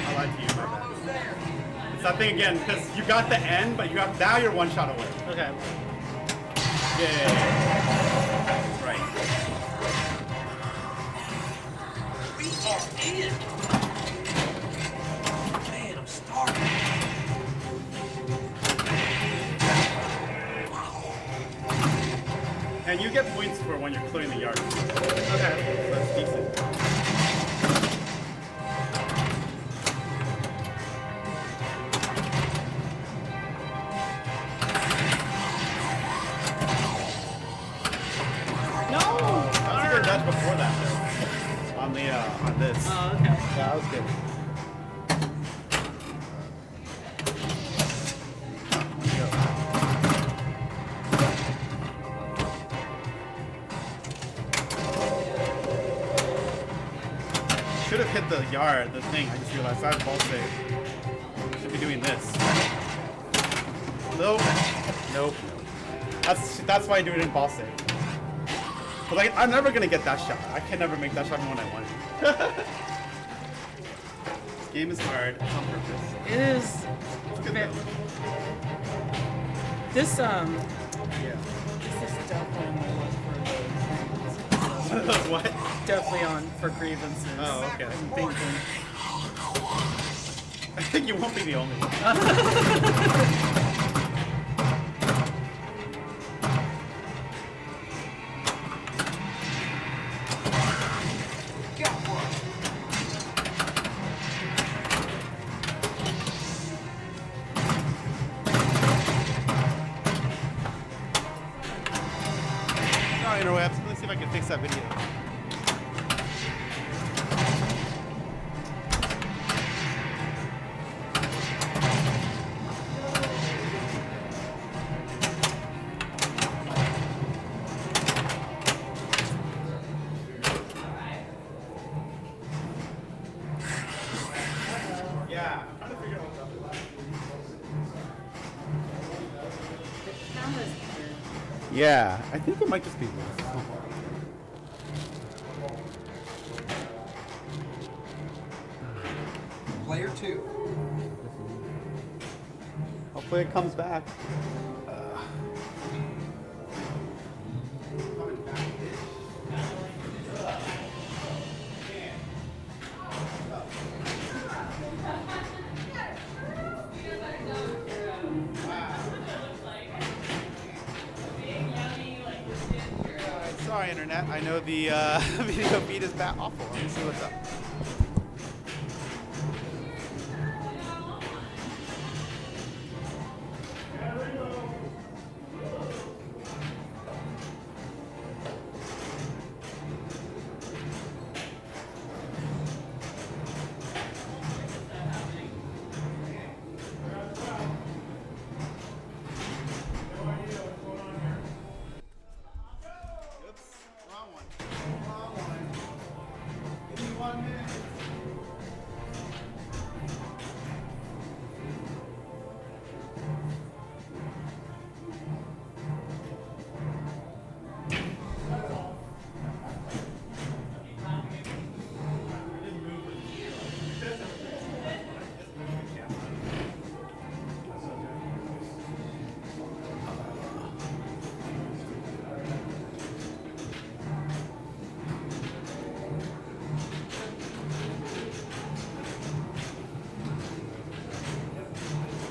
S1: I lied to you, my bad. It's that thing again, because you got the end, but now you're 1 shot away.
S2: Okay.
S1: Yeah. That's right.
S4: We are in. Man, I'm starving.
S1: And you get points for when you're clearing the yard.
S2: Okay.
S1: That's decent.
S2: No!
S1: That was a good dodge before that, though. On this.
S2: Oh, okay.
S1: Yeah, that was good. Should have hit the yard, the thing. I just realized I have ball save. Should be doing this. Nope. Nope. That's why I do it in ball save. But I'm never gonna get that shot. I can never make that shot when I want it. This game is hard. It's on purpose.
S2: It is.
S1: It's good though.
S2: This
S1: Yeah.
S2: this is definitely on for
S1: One of those what?
S2: definitely on for grievances.
S1: Oh, okay.
S2: I'm thinking.
S1: I think you won't be the only one.
S4: Got one.
S1: Oh, interwebs. Let's see if I can fix that video. Yeah, I'm trying to figure out what's up with that. Yeah, I think it might just be this.
S4: Player 2.
S1: Hopefully it comes back. Sorry, internet. I know the video feed is that awful. Let me see what's up. Oops, wrong one. Wrong one. Give me 1 minute.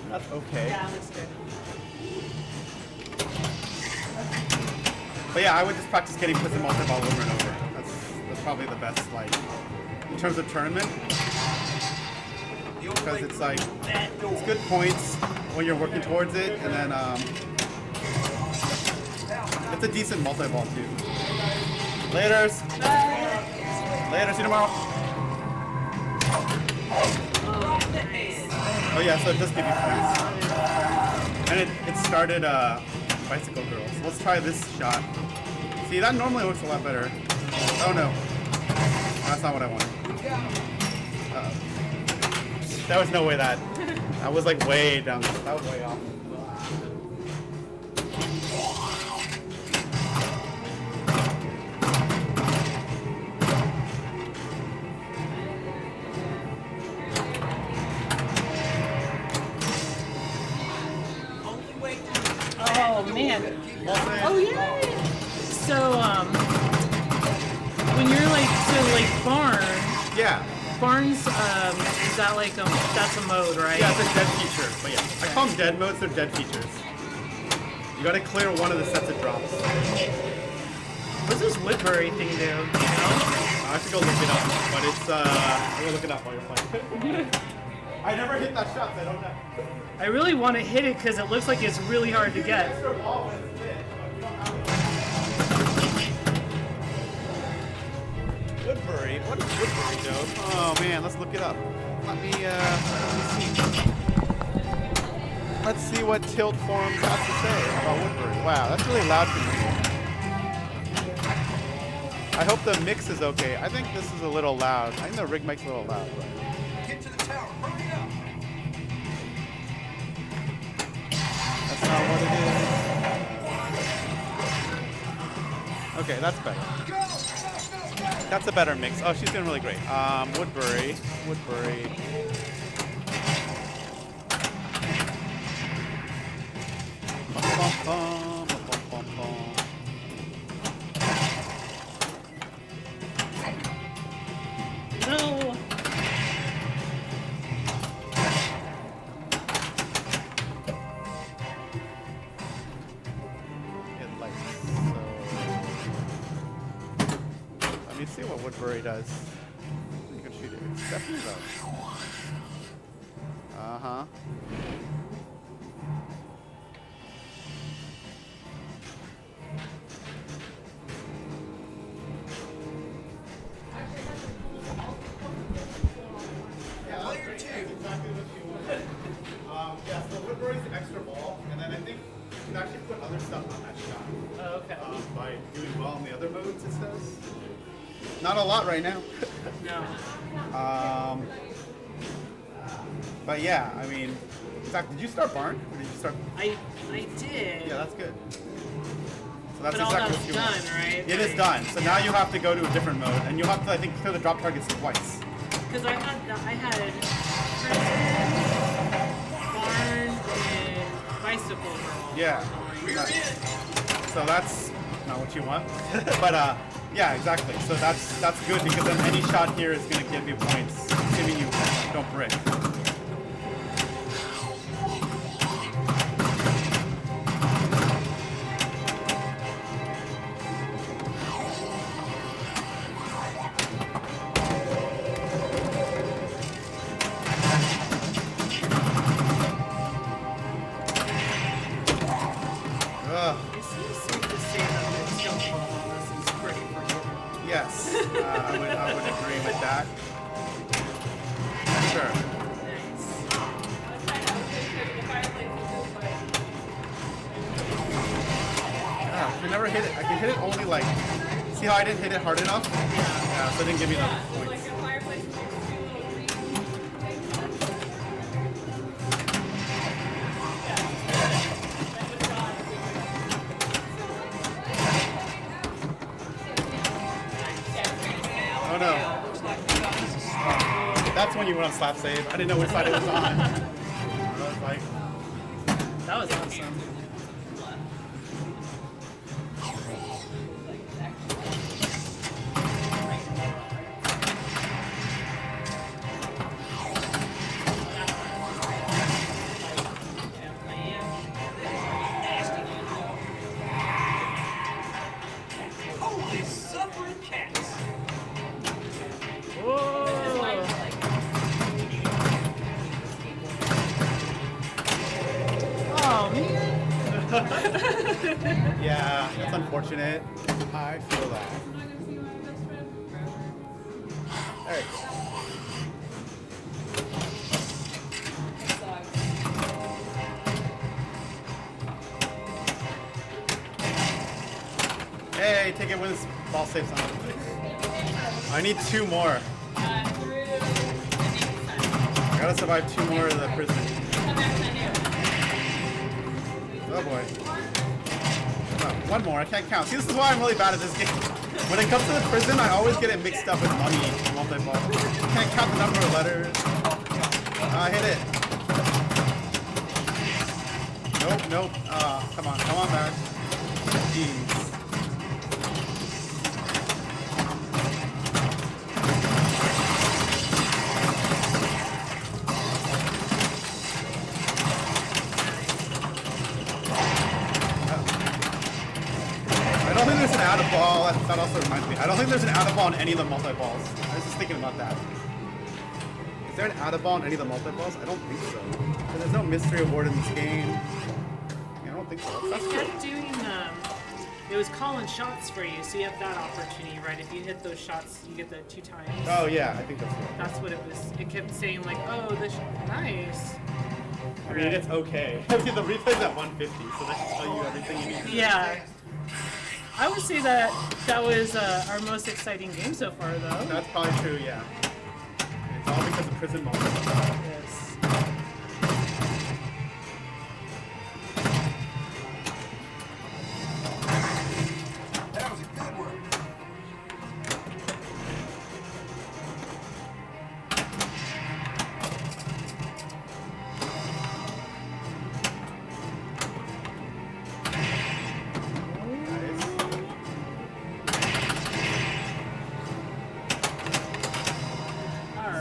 S1: That's okay.
S2: Yeah, looks good.
S1: But yeah, I would just practice getting prison multi-ball over and over. That's probably the best, like, in terms of tournament. Because it's like, it's good points when you're working towards it, and then it's a decent multi-ball too. Laters. Later, see you tomorrow. Oh yeah, so it does give you points. And it started Bicycle Girls. Let's try this shot. See, that normally works a lot better. Oh no. That's not what I wanted. Uh-oh. There was no way that was like way down. That was way off.
S2: Oh man. Oh yeah. So when you're like Barn.
S1: Yeah.
S2: Barnes, is that like that's a mode, right?
S1: Yeah, it's a dead feature. But yeah, I call them dead modes. They're dead features. You gotta clear one of the sets of drops.
S2: What's this Whitbury thing do? You know?
S1: I have to go look it up, but it's I'm gonna look it up while you're playing. I never hit that shot, so I don't know.
S2: I really want to hit it because it looks like it's really hard to get.
S1: Woodbury? What is Woodbury, though? Oh man, let's look it up. Let me see. Let's see what Tilt Forums has to say about Woodbury. Wow, that's really loud for me. I hope the mix is okay. I think this is a little loud. I think the rig mic's a little loud. But...
S4: Get to the tower. Hurry up.
S1: That's not what it is. Okay, that's better. That's a better mix. Oh, she's doing really great. Woodbury.
S2: No.
S1: Let me see what Woodbury does. You can shoot it. It's definitely though. Uh-huh.
S4: Player two.
S1: Yeah, so Woodbury's an extra ball, and then I think you can actually put other stuff on that shot.
S2: Oh, okay.
S1: By doing well in the other modes, it says. Not a lot right now.
S2: No.
S1: But yeah, I mean, Zach, did you start Barn? Or did you start?
S2: I did.
S1: Yeah, that's good. So that's
S2: But all
S1: exactly
S2: that's
S1: what you
S2: done,
S1: want.
S2: right?
S1: It is done. So now you have to go to a different mode, and you'll have to, I think, clear the drop targets twice.
S2: Because I had Barn and Bicycle Girl.
S1: Yeah. Nice. So that's not what you want, but yeah, exactly. So that's good because then any shot here is going to give you points, assuming you don't brick.
S2: It seems safe to say that the tilt ball on this is pretty forgiving.
S1: Yes, I would agree with that. Sure.
S2: Nice.
S1: I can never hit it. I can hit it only like. See how I didn't hit it hard enough? Yeah, so it didn't give me enough points. Oh no. That's when you went on slap save. I didn't know which side it was on. I was like,
S2: That was awesome.
S4: Holy suffering cats.
S1: unfortunate. I feel that.
S3: I'm not gonna see my best friend forever.
S1: There you go.
S3: That sucks.
S1: Hey, take it wins ball saves on. I need 2 more.
S3: Through the next time.
S1: I gotta survive 2 more of the prison.
S3: Come back to you.
S1: Oh boy. Oh, 1 more, I can't count. See, this is why I'm really bad at this game. When it comes to the prison, I always get it mixed up with money multi-ball. Can't count the number of letters. Hit it. Nope, nope. Come on back. Jeez. I don't think there's an out of ball. That also reminds me. I don't think there's an out of ball on any of the multi-balls. I was just thinking about that. Is there an out of ball on any of the multi-balls? I don't think so. So there's no mystery award in this game. Yeah, I don't think so. That's
S2: They
S1: true.
S2: kept doing it was calling shots for you, so you have that opportunity, right? If you hit those shots, you get the 2 times.
S1: Oh yeah, I think that's right.
S2: That's what it was. It kept saying like, oh, this nice.
S1: I mean, it's okay. I mean, the replay's at 150, so that should tell you everything you need to know.
S2: Yeah. I would say that was our most exciting game so far, though.
S1: That's probably true, yeah. It's all because of prison moments.
S2: Yes.
S4: That was a good one.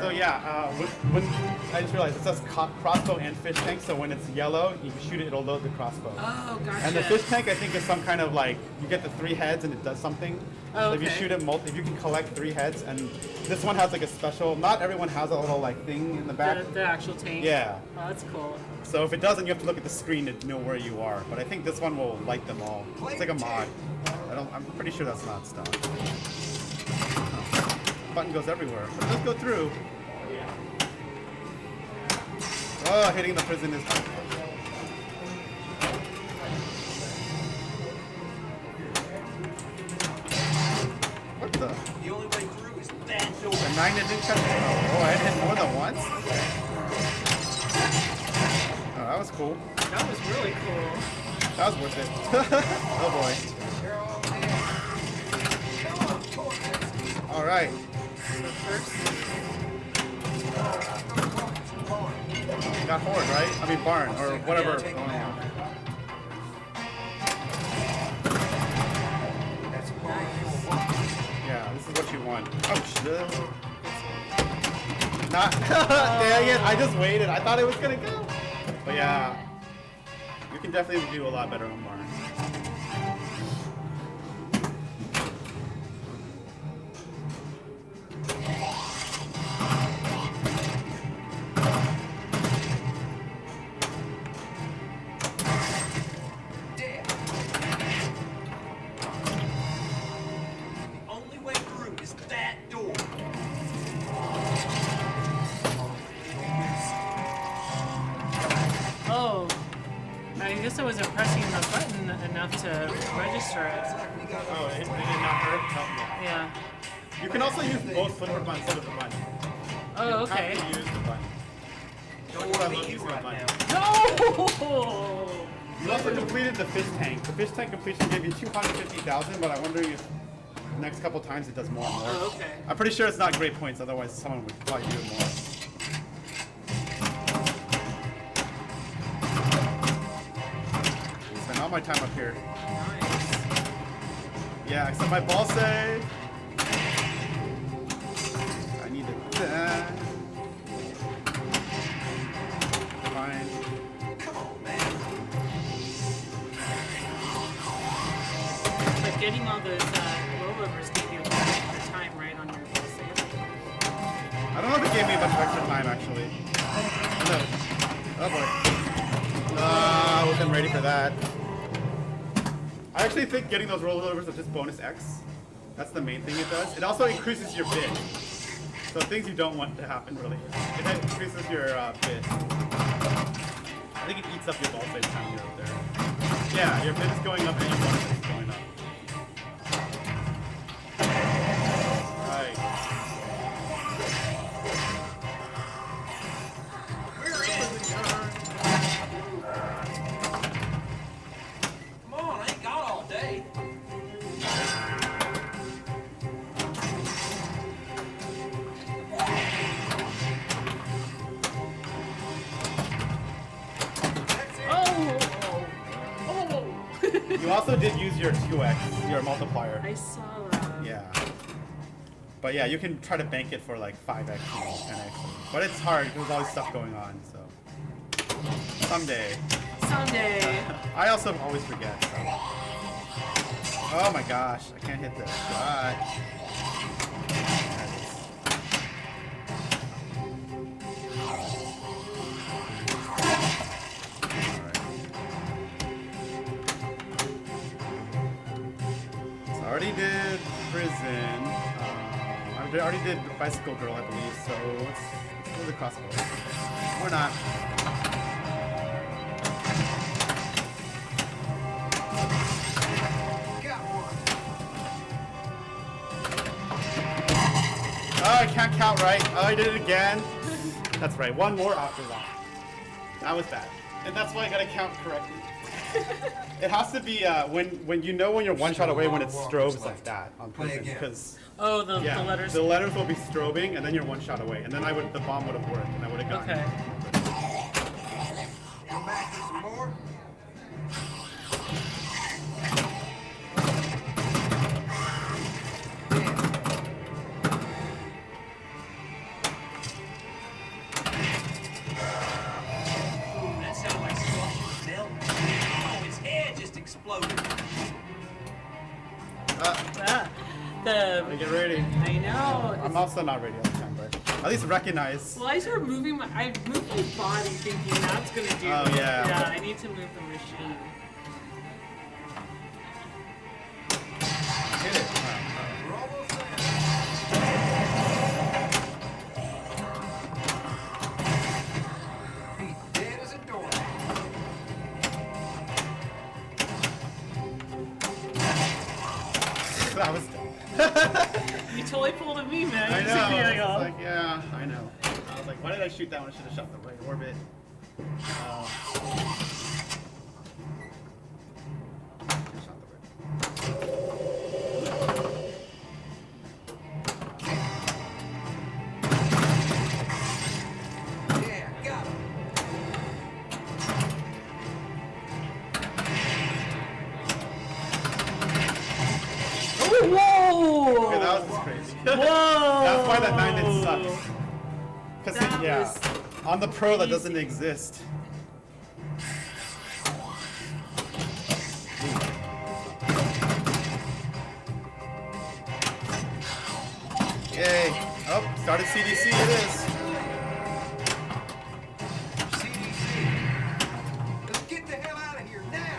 S1: So yeah, when I just realized it says crossbow and fish tank, so when it's yellow, you shoot it, it'll load the crossbow.
S2: Oh, gotcha.
S1: And the fish tank, I think, is some kind of like, you get the 3 heads and it does something.
S2: Oh,
S1: So if you
S2: okay.
S1: shoot it, if you can collect 3 heads, and this one has like a special, not everyone has a little like thing in the back.
S2: The actual tank.
S1: Yeah.
S2: Oh, that's cool.
S1: So if it doesn't, you have to look at the screen to know where you are. But I think this one will light them all. It's like a mod. I'm pretty sure that's not stuff. Oh. Button goes everywhere. But let's go through. Oh, hitting the prison is hard. What the?
S4: The only way through is that door.
S1: The 9 that didn't catch me? Oh, I hit more than once? Oh, that was cool.
S2: That was really cool.
S1: That was worth it. Oh boy. Alright.
S2: So first,
S1: Got horde, right? I mean barn, or whatever.
S4: Take
S1: going
S4: them
S1: on.
S4: out. That's nice.
S1: Yeah, this is what you want. Oh shit. Not dang it, I just waited. I thought it was gonna go. But yeah. You can definitely do a lot better on barn.
S4: Dead. The only way through is that door.
S2: oh, I guess I wasn't pressing the button enough to register it.
S1: Oh, it did not hurt? Oh, yeah.
S2: Yeah.
S1: You can also use both flipper buttons instead of the button.
S2: Oh,
S1: You
S2: okay.
S1: have to use the button.
S4: Don't
S1: I
S4: worry
S1: love
S4: you
S1: using
S4: right
S1: the button.
S4: now.
S2: No!
S1: You also completed the fish tank. The fish tank completion gave you 250,000, but I'm wondering if the next couple times it does more and more.
S2: Oh, okay.
S1: I'm pretty sure it's not great points, otherwise someone would probably do it more. Spend all my time up here.
S2: Nice.
S1: Yeah, except my ball save. I need to. Fine.
S4: Come on, man.
S2: But getting all those rollovers gave you a bunch of extra time, right, on your ball save?
S1: I don't know if it gave me a bunch of extra time actually. No. Oh boy. I wasn't ready for that. I I actually think getting those rollovers is just bonus X. That's the main thing it does. It also increases your bid. So things you don't want to happen really. It increases your bid. I think it eats up your ball save time you're up there. Yeah, your bid is going up and your bonus is going up. Right.
S4: We're in. Come on, I ain't got all day.
S1: You also did use your 2x, your multiplier.
S2: I saw that.
S1: Yeah. But yeah, you can try to bank it for like 5x, 10x. But it's hard, there's always stuff going on, so. Someday.
S2: Someday.
S1: I also always forget, so. Oh my gosh, I can't hit this shot. There it is. Alright. So I already did prison. I already did bicycle girl, I believe, so let's do the crossbow. Or not. Oh, I can't count right. Oh, I did it again. That's right. One more after that. That was bad. And that's why I gotta count correctly. It has to be when you know when you're one shot away when it strobes like that on prison because
S2: Oh, the letters.
S1: the letters will be strobing and then you're one shot away and then the bomb would have worked and I would have gotten.
S2: Okay.
S4: Come back for some more. That sounds like squashing milk. Oh, his head just exploded.
S1: Get ready.
S2: I know.
S1: I'm also not ready all the time, but at least recognize.
S2: Well, I started moving I moved my body thinking that's gonna do
S1: Oh,
S2: it.
S1: yeah.
S2: Yeah, I need to move the machine.
S1: Hit it.
S4: We're almost there. He's dead as a doornail.
S1: That was.
S2: You totally pulled at me, man.
S1: I
S2: You
S1: know.
S2: took me
S1: It's
S2: like, oh.
S1: like, yeah, I know. I was like, why did I shoot that one? I should have shot the right orbit. Shot the
S4: Yeah, got him.
S2: Whoa!
S1: Okay, that was just crazy.
S2: Whoa!
S1: That's why that 9 didn't suck. Because,
S2: That
S1: yeah,
S2: was
S1: on the pro that
S2: crazy.
S1: doesn't exist. Yay. Oh, started CDC it is.
S4: CDC. Let's get the hell out of here now.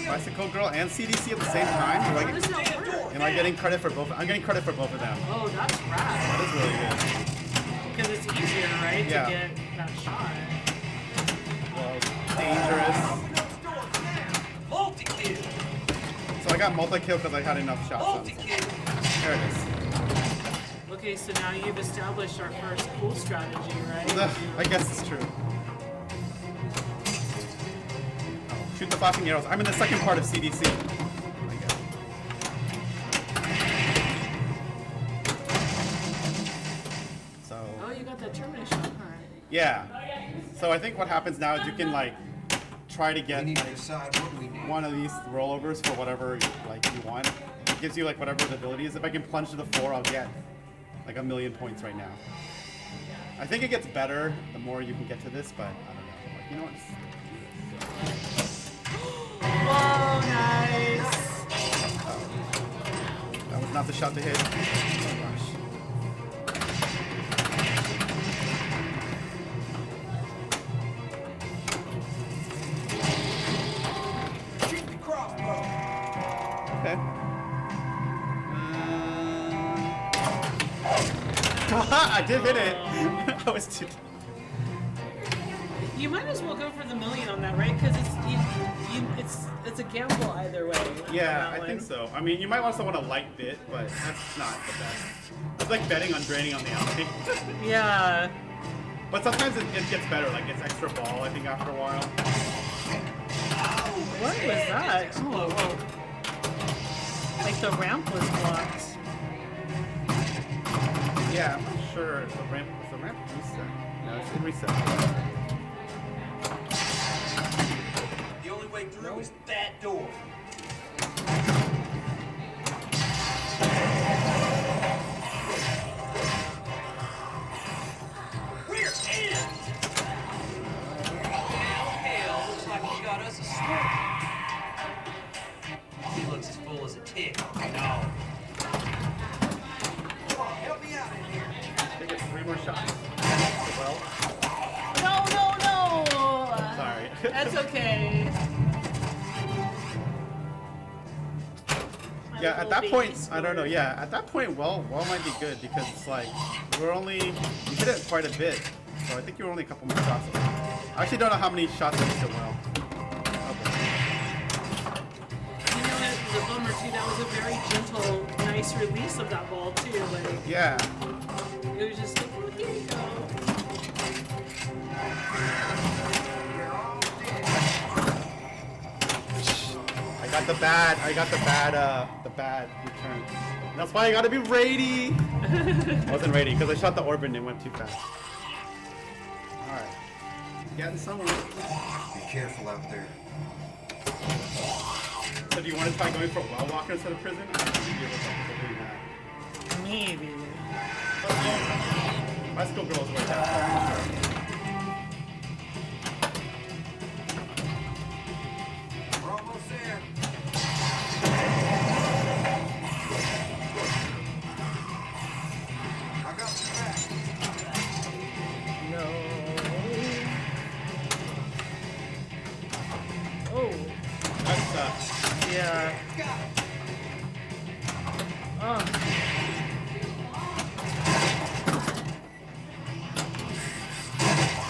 S1: Bicycle Girl and CDC at the same time?
S2: How does that work?
S1: Am I getting credit for both? I'm getting credit for both of them.
S2: Oh, that's rad.
S1: That is really good.
S2: Because it's easier, right,
S1: Yeah.
S2: to get that shot.
S1: Well, dangerous.
S4: Multi-kill.
S1: So I got multi-kill because I had enough shots on.
S4: Multi-kill.
S1: There it is.
S2: Okay, so now you've established our first cool strategy, right?
S1: I guess it's true. Shoot the flashing arrows. I'm in the second part of CDC. Oh my God. So,
S2: Oh, you got that terminus shot, huh?
S1: yeah. So I think what happens now is you can like try to
S4: We
S1: get
S4: need to
S1: like,
S4: decide what we need.
S1: one of these rollovers for whatever you want. It gives you like whatever the ability is. If I can plunge to the floor, I'll get like 1,000,000 points right now. I think it gets better the more you can get to this, but I don't know. Like, you know what?
S2: Whoa, nice.
S1: That was not the shot to hit. Oh gosh. I did hit it. I was too.
S2: You might as well go for the million on that, right? Because it's a gamble either way.
S1: Yeah,
S2: on that
S1: I think
S2: one.
S1: so. I mean, you might also want a light bit, but that's not the best. It's like betting on draining on the alley.
S2: Yeah.
S1: But sometimes it gets better. Like it's extra ball, I think, after a while.
S2: What was that? Oh, whoa. Like the ramp was blocked.
S1: Yeah, I'm not sure. Is the ramp reset? No, it's in reset.
S4: The only way through is that door. We're in! Hell, looks like we got us a smoke. He looks as full as a tick. No. Come on, help me out in here.
S1: I think it's 3 more shots. Well,
S2: No.
S1: sorry.
S2: That's okay. My
S1: Yeah, at
S2: little
S1: that
S2: baby
S1: point, I
S2: story.
S1: don't know. Yeah, at that point, well might be good because it's like you hit it quite a bit, so I think you're only a couple more shots away. I actually don't know how many shots I missed it well. Okay.
S2: You know, it was a bummer too. That was a very gentle, nice release of that ball too. Like
S1: Yeah,
S2: it was just like, oh, here you go.
S1: I got the bad return. That's why I gotta be ready. I wasn't ready because I shot the orb and it went too fast. All right, getting somewhere.
S5: Be careful out there.
S1: So do you want to try going for well walker instead of prison? I think you'd be able to doing that.
S2: Maybe.
S1: My school girls work out.
S5: We're almost there. I got your back.
S2: No. Oh.
S1: That sucks.
S2: Yeah. Oh.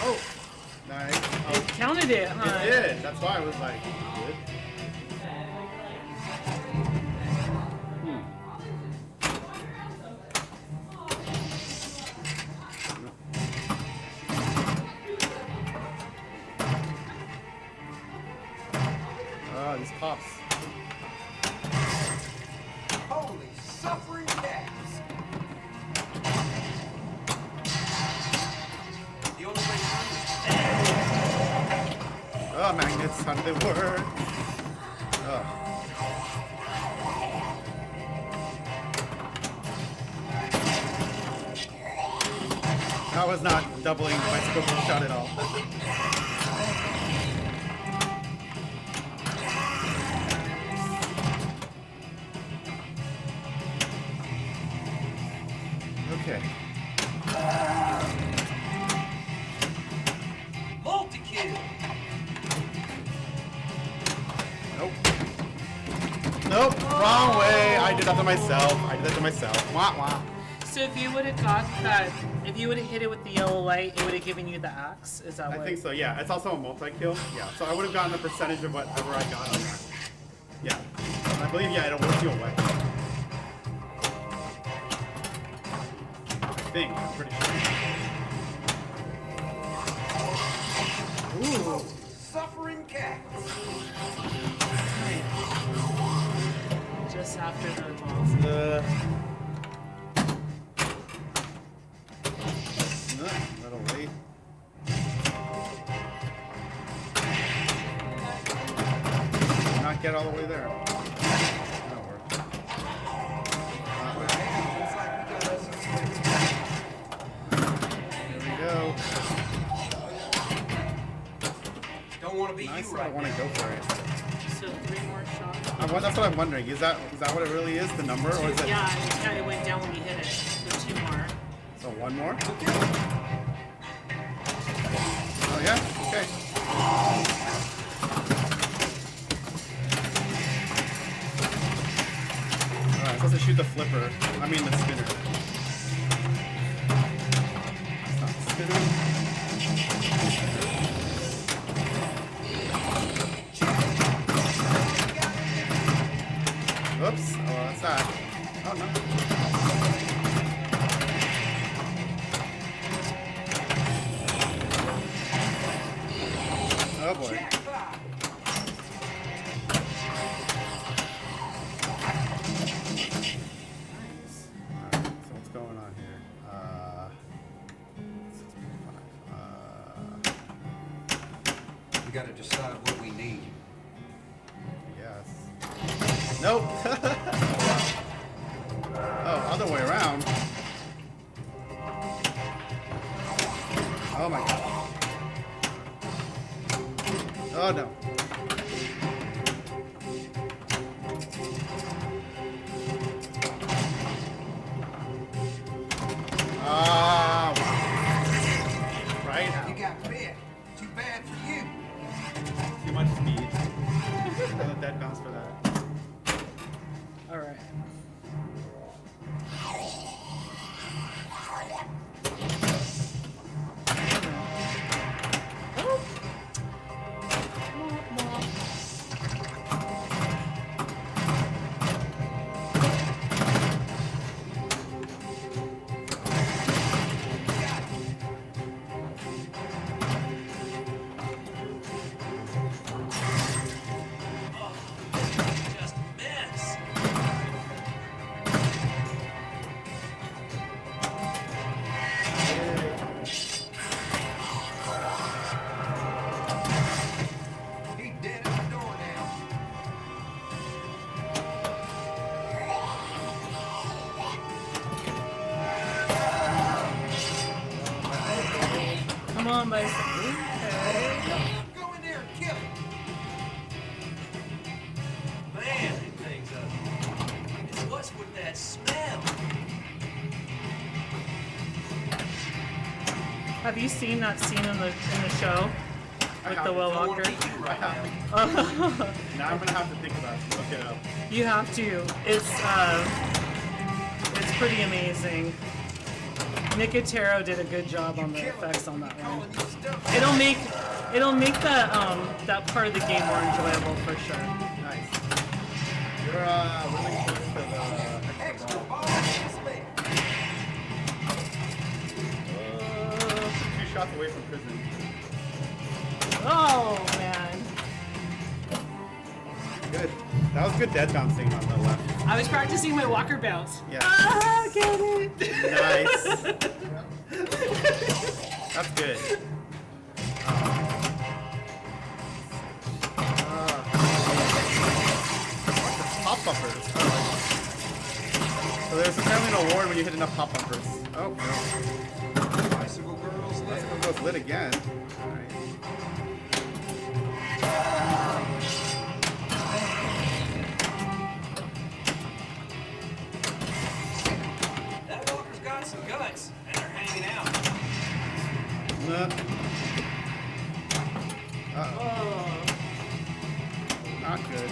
S2: Oh.
S1: Nice. Oh,
S2: It counted it, huh?
S1: it did. That's why I was like, good. Oh, these pops.
S5: Holy suffering cats.
S4: The only way through is
S1: Oh, magnets, how do they work? Oh. That was not doubling my scope of shot at all. Okay.
S4: multi-kill.
S1: Nope. Nope. Wrong way. I did that to myself. Wah wah.
S2: So if you would have got that, if you would have hit it with the yellow light, it would have given you the axe. Is that
S1: I
S2: what?
S1: think so, yeah. It's also a multi-kill. Yeah. So I would have gotten a percentage of whatever I got on that. Yeah. I believe, yeah, it'll work you away. I think. I'm pretty sure.
S2: Ooh.
S5: Suffering cats.
S2: Just after the balls.
S1: A little late. Not get all the way there. That'll work.
S5: Looks like we got us a smoke.
S1: Here we go.
S4: Don't want to be
S1: Nice.
S4: you
S1: I
S4: right
S1: want to
S4: now.
S1: go for it.
S2: So 3 more shots.
S1: That's what I'm wondering. Is that what it really is, the number, or is it?
S2: Yeah, it went down when you hit it. So 2 more.
S1: So one more? Oh yeah? Okay. Alright, I'm supposed to shoot the flipper. I mean the spinner. Oh no. Oh boy.
S5: Jackpot.
S1: Alright, so what's going on here? 6.5.
S5: We gotta decide what we need.
S1: Yes. Nope. Oh, other way around. Oh my god. Oh no. Ah, wow. Right
S5: You
S1: out.
S5: got bit. Too bad for you.
S1: Too much speed. Another dead bounce for that.
S2: All right.
S4: Just a mess.
S5: He dead at the door now.
S2: Come on, Bison. Okay.
S5: Go in there and kill him.
S4: Man, that thing's ugly. And what's with that smell?
S2: Have you seen that scene in the show with the well walker?
S1: I have. Now I'm gonna have to think about it. Look it up.
S2: You have to. It's pretty amazing. Nicotero did a good job on the effects on that one.
S5: Calling you stuff.
S2: It'll make that part of the game more enjoyable for sure.
S1: Nice. You're really close to the extra
S5: Extra
S1: ball.
S5: ball is there.
S1: 2 shots away from prison.
S2: Oh man.
S1: Good. That was good dead bouncing on the left.
S2: I was practicing my walker bounce.
S1: Yeah.
S2: Ah, get it.
S1: Nice. That's good. Pop bumpers. So there's apparently an award when you hit enough pop bumpers. Oh no.
S5: Bicycle girls
S1: Let's
S5: there.
S1: go goes lit again. Alright.
S4: That walker's got some guts, and they're hanging out.
S1: Uh-oh. Not good.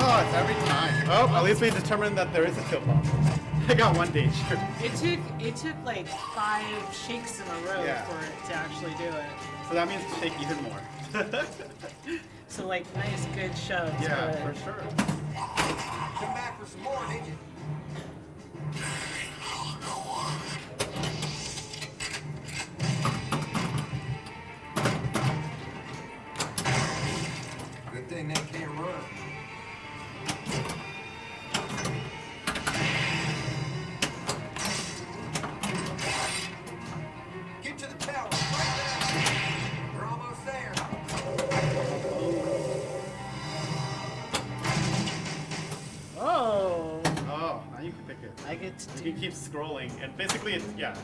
S1: Oh, it's every time. Oh, at least we determined that there is a tilt bomb. I got one danger.
S2: It took like 5 shakes in a row
S1: Yeah.
S2: for it to actually do it.
S1: So that means to shake even more.
S2: So like nice good shoves.
S1: Yeah,
S2: but
S1: for sure.
S5: Come back for some more, did you? Good thing they can't run. Get to the tower right now. We're almost there.
S2: Oh,
S1: Oh, now you can pick it.
S2: I get to
S1: You
S2: do.
S1: can keep scrolling, and basically it's, yeah.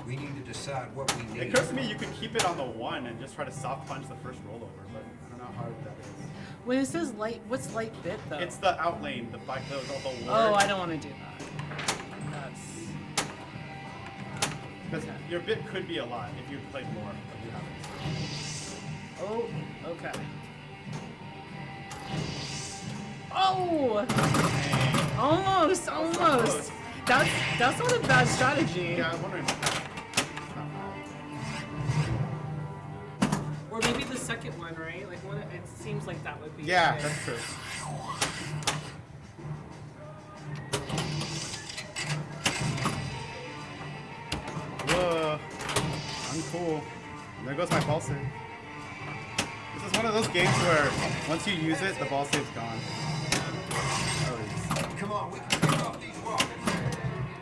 S5: We need to decide what we
S1: It
S5: need.
S1: occurs to me you could keep it on the 1 and just try to soft punch the first rollover, but I don't know how hard that is.
S2: When it says light, what's light bit though?
S1: It's the outlane, the bike, the word.
S2: Oh, I don't want to do that. That's
S1: Because
S2: okay.
S1: your bit could be a lot if you played more, but you haven't.
S2: Oh, okay. Oh,
S1: Dang.
S2: almost,
S1: That was so
S2: almost.
S1: close.
S2: That's not a bad strategy.
S1: Yeah, I'm wondering about that. It's not bad.
S2: Or maybe the second one, right? Like one. It seems like that would be.
S1: Yeah,
S2: okay.
S1: that's true. Whoa, I'm cool. There goes my ball save. This is one of those games where once you use it, the ball save's gone. Oh, jeez.
S5: Come on, we can pick off these walkers.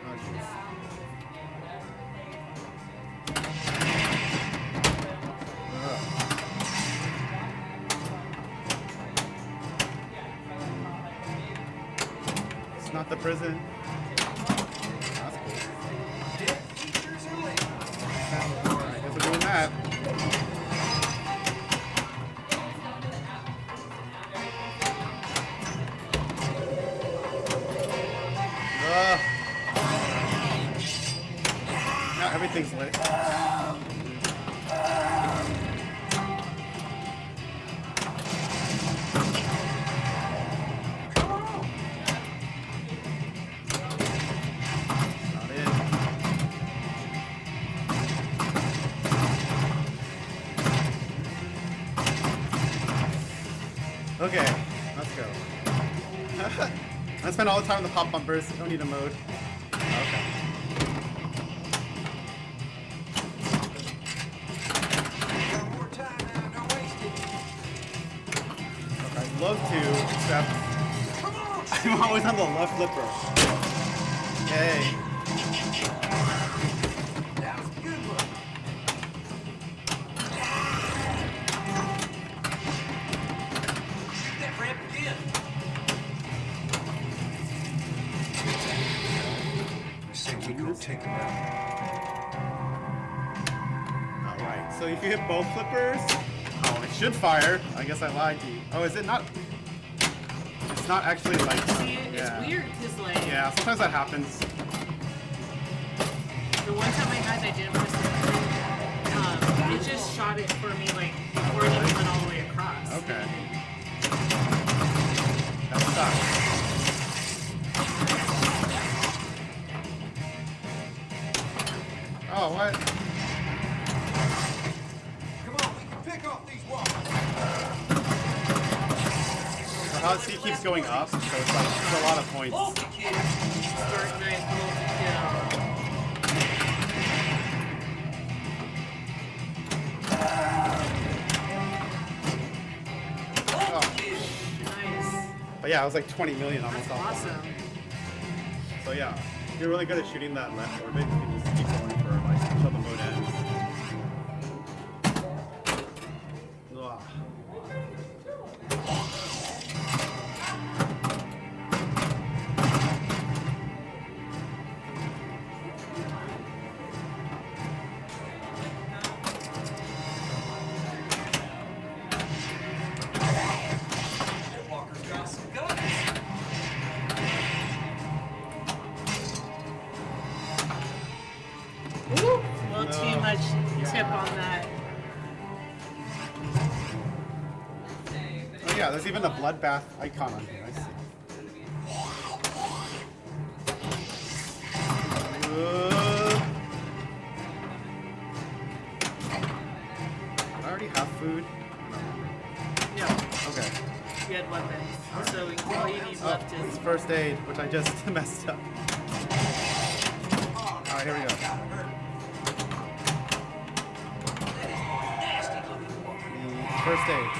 S1: Oh, jeez. Ugh. It's not the prison. That's cool.
S5: Dead teachers are late.
S1: I guess we're doing that. Ugh. Now everything's lit. Not it. Okay, let's go. I spend all the time on the pop bumpers. Don't need a mode. Okay.
S5: Got more time now, don't waste it.
S1: I'd love to, except
S5: Come on!
S1: I'm always on the left flipper. Yay.
S5: That was a good one.
S4: Shoot that ramp again.
S5: I say we go take them out.
S1: Alright, so if you hit both flippers, oh, it should fire. I guess I lied to you. Oh, is it not? It's not actually like.
S2: See, it's
S1: yeah.
S2: weird because like
S1: Yeah, sometimes that happens.
S2: the one time I had that didn't press the button, it just shot it for me like before it even went all the way across.
S1: Okay. That sucks. Oh, what?
S5: Come on, we can pick off these walkers.
S1: So how he keeps going up, so it's like it's a lot of points.
S4: Multi-kill.
S2: Start knife multi-kill.
S1: Oh.
S2: Nice.
S1: But yeah, it was like 20 million almost
S2: That's
S1: off.
S2: awesome.
S1: So yeah, if you're really good at shooting that left orbit, you can just keep going for like until the mode ends. Ugh.
S4: That walker's got some guns.
S2: Ooh, a little too much tip on that.
S1: Oh yeah, there's even a bloodbath icon on here. I see. I already have food.
S2: Yeah,
S1: Okay.
S2: you had weapons, so all you need
S1: Oh,
S2: left
S1: it's
S2: is
S1: first aid, which I just messed up. Alright, here we go.
S4: Nasty looking walker.
S1: First aid.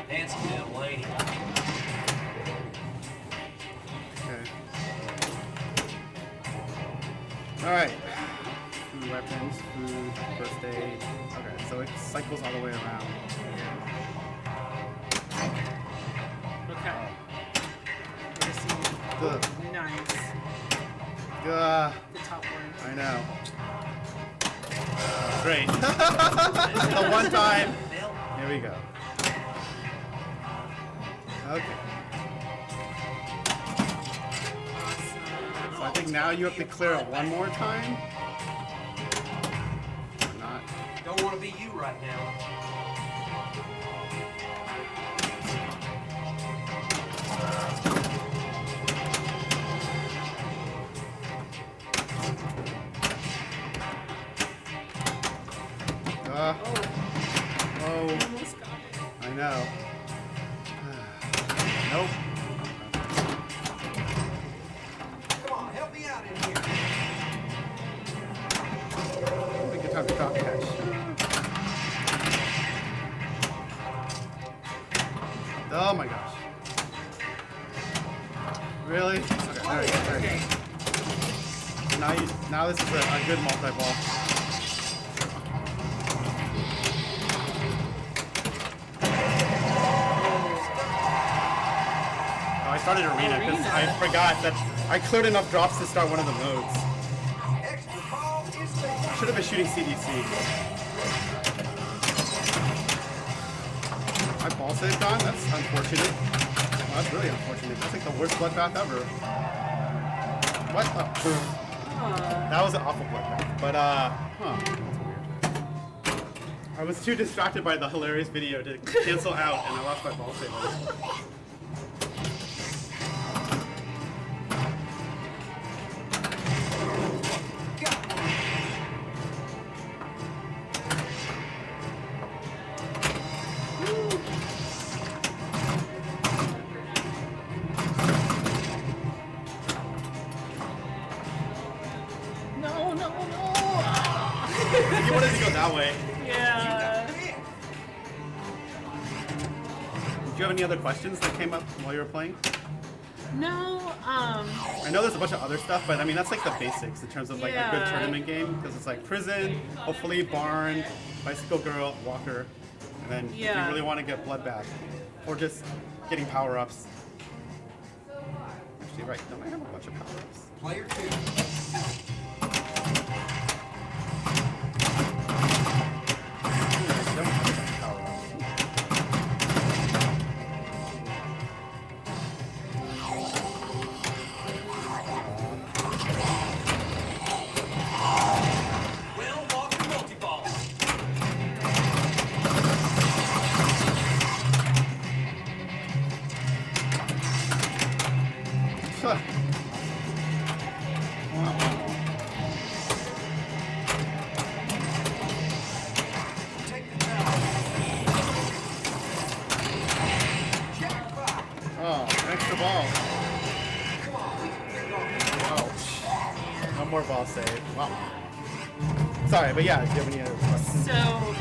S4: Handsome young lady.
S1: Okay. Alright. Food, weapons, food, first aid. Okay, so it cycles all the way around.
S2: okay. I see.
S1: Good.
S2: Nice. The top one.
S1: I know. Great. The one time. Here we go. Okay.
S2: Awesome.
S1: So I think now you have to clear it one more time. Or not.
S4: Don't want to be you right now.
S1: Really? Okay, there we go. There we
S2: Okay.
S1: go. Now this is a good multi-ball. Oh, I started arena because I forgot that I cleared enough drops to start one of the modes.
S5: Extra ball is taken.
S1: Should have been shooting CDC. My ball save gone? That's unfortunate. Well, that's really unfortunate. That's like the worst bloodbath ever. What? Oh. That was an awful bloodbath. But, that's weird. I was too distracted by the hilarious video to cancel out, and I lost my ball save.
S2: No, no, no.
S1: You wanted to go that way.
S2: Yeah.
S1: Do you have any other questions that came up while you were playing?
S2: No,
S1: I know there's a bunch of other stuff, but I mean that's like the basics in terms of like a good
S2: Yeah.
S1: tournament game because it's like prison, hopefully barn, bicycle girl, walker, and then if you
S2: Yeah.
S1: really want to get bloodbath or just getting power ups. Actually, right? Don't I have a bunch of power ups?
S5: Player 2.
S1: Don't have a bunch of power ups.
S4: Well, Walker multi-ball.
S1: Huh.
S5: Take the tower. Jackpot.
S1: Oh, extra ball.
S5: Come on, we can get going.
S1: Ouch. One more ball save. Wow. Sorry, but yeah, do you have any other questions?
S2: so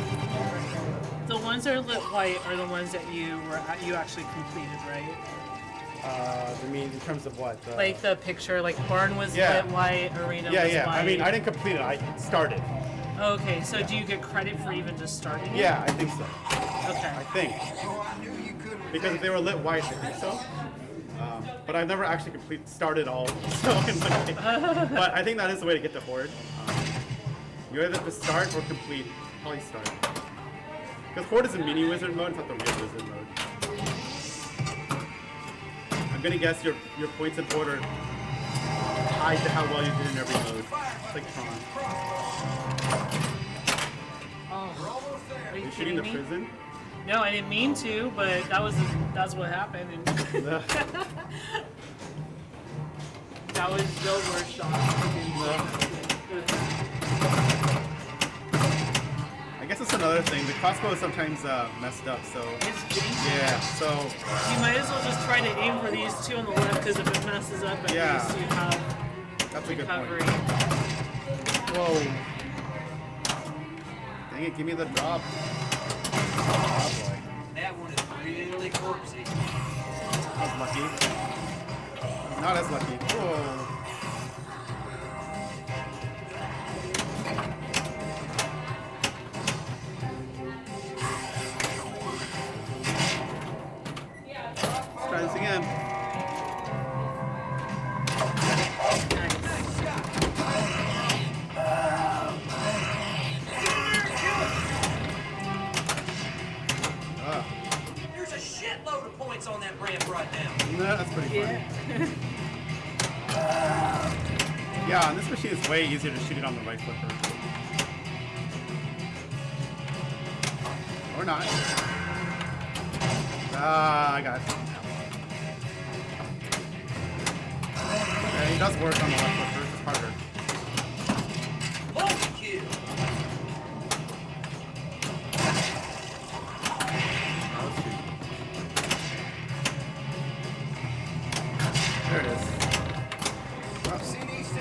S2: the ones that are lit white are the ones that you actually completed, right?
S1: I mean, in terms of what?
S2: Like the picture, like barn was
S1: Yeah.
S2: lit white, arena
S1: yeah,
S2: was
S1: yeah.
S2: white.
S1: I mean, I didn't complete it. I started.
S2: Okay, so do you get credit for even just starting it?
S1: Yeah, I think so.
S2: Okay.
S1: I think.
S5: Oh, I knew you couldn't.
S1: Because if they were lit white, I think so. But I've never actually started all of them. So in one game. But I think that is the way to get to Horde. You either have to start or complete. Probably start. Because Horde is a mini wizard mode, it's not the real wizard mode. I'm gonna guess your points in Horde are tied to how well you did in every mode. It's like Tron.
S2: Oh, are you
S1: You're shooting
S2: kidding
S1: the
S2: me?
S1: prison?
S2: No, I didn't mean to, but that's what happened. And
S1: Ugh.
S2: that was the worst shot.
S1: I guess that's another thing. The crossbow is sometimes messed up, so
S2: It's janky.
S1: yeah. So
S2: You might as well just try to aim for these two on the left, because if it messes up, at
S1: Yeah.
S2: least you have
S1: that's a good
S2: recovery.
S1: point. Whoa! Dang it! Give me the drop. Oh boy,
S4: That one is really corpsey.
S1: I was lucky. Not as lucky. Whoa! Let's try this again. Ah,
S4: There's a shitload of points on that ramp right now.
S1: no, that's pretty funny.
S2: Yeah.
S1: Yeah, on this machine it's way easier to shoot it on the right flipper. Or not. Ah, I got it. Yeah, he does work on the left flipper, it's just harder.
S4: Multi-kill.
S1: Oh, shoot. There it is. Uh-oh.
S5: CDC.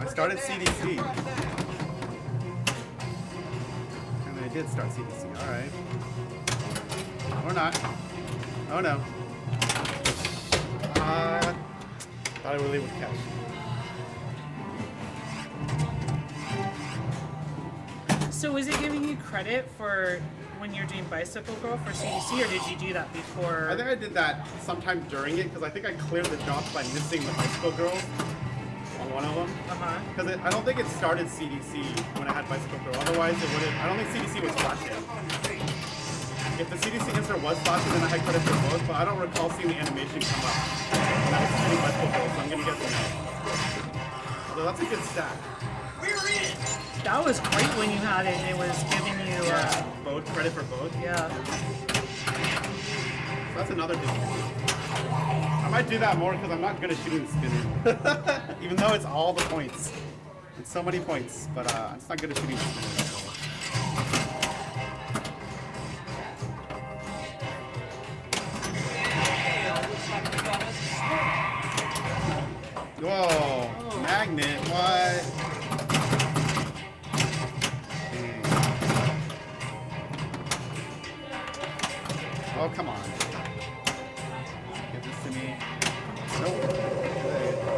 S1: I started CDC. And I did start CDC, alright. Or not. Oh no. I really would catch.
S2: So is it giving you credit for when you're doing Bicycle Girl for CDC, or did you do that before?
S1: I think I did that sometime during it because I think I cleared the drops by missing the bicycle girls on one of them.
S2: Uh-huh.
S1: Because I don't think it started CDC when I had bicycle girl. Otherwise, it would have. I don't think CDC was flashing. If the CDC insert was flashing, then I had credit for both. But I don't recall seeing the animation come up when I was shooting bicycle girl. So I'm gonna guess no. So that's a good stat.
S4: We're in.
S2: That was great when you had it and it was giving you,
S1: Both credit for both.
S2: yeah.
S1: So that's another thing. I might do that more because I'm not good at shooting the spinner. Even though it's all the points. It's so many points, but I'm just not good at shooting the spinner. Whoa, magnet, what? Oh, come on. Give this to me. Nope.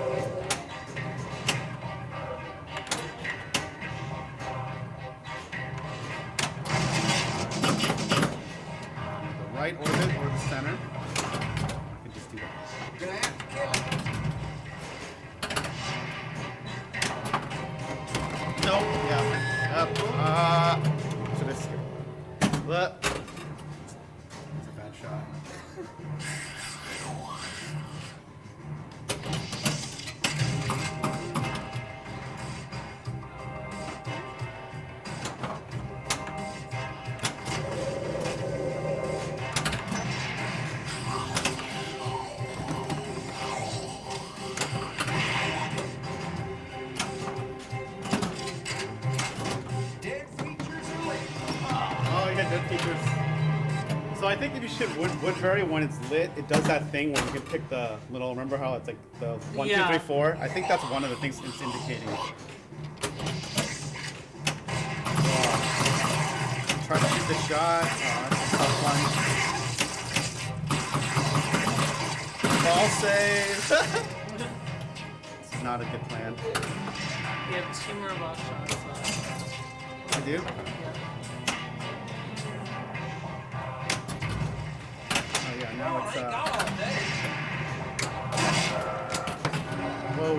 S1: The right orbit or the center. I can just do that.
S5: Gonna have to kill him.
S1: Nope. Yeah. Up. Should I skip? Look. It's a bad shot.
S5: Dead features are lit.
S1: Oh, you got dead features. So I think if you shoot Woodbury when it's lit, it does that thing where you can pick the little. Remember how it's like the 1, 2, 3,
S2: Yeah.
S1: 4? I think that's one of the things it's indicating. Try to shoot the shot. Oh, that's a tough one. Ball save. This is not a good plan.
S2: You have 2 more ball shots left.
S1: I do. Oh yeah, now it's
S5: Ain't gone all day.
S1: whoa.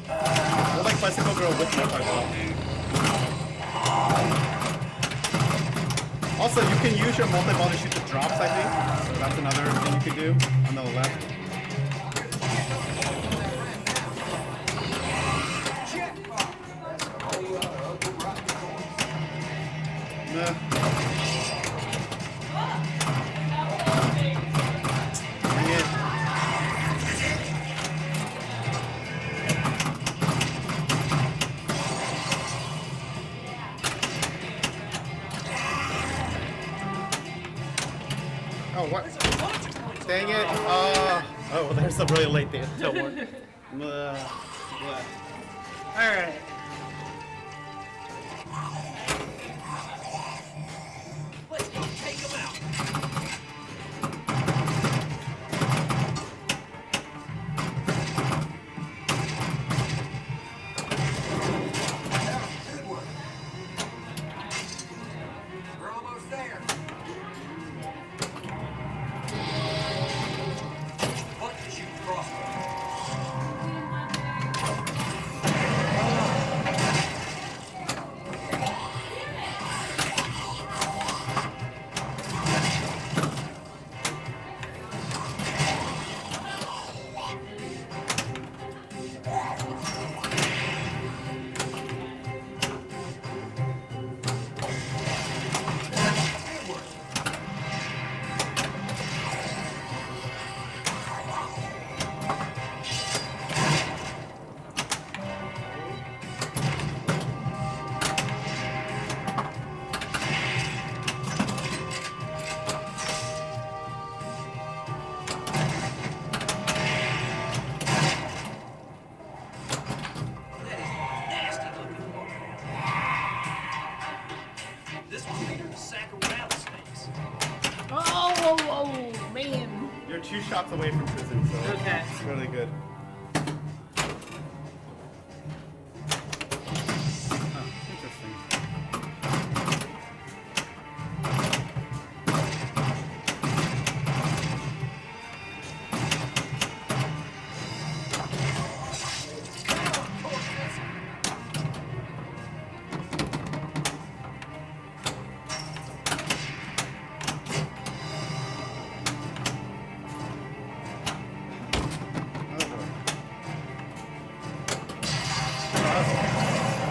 S1: I like bicycle girl with multi-ball. Also, you can use your multi-ball to shoot the drops, I think. So that's another thing you could do on the left. Nah. Dang it. Oh, what? Dang it. Oh, well, there's some really late data. Don't worry.
S2: Alright.
S4: Let's go take him out.
S5: Good one. We're almost there. What did you cross?
S1: You're 2 shots away from prison, so
S2: Okay.
S1: it's really good. Huh, interesting.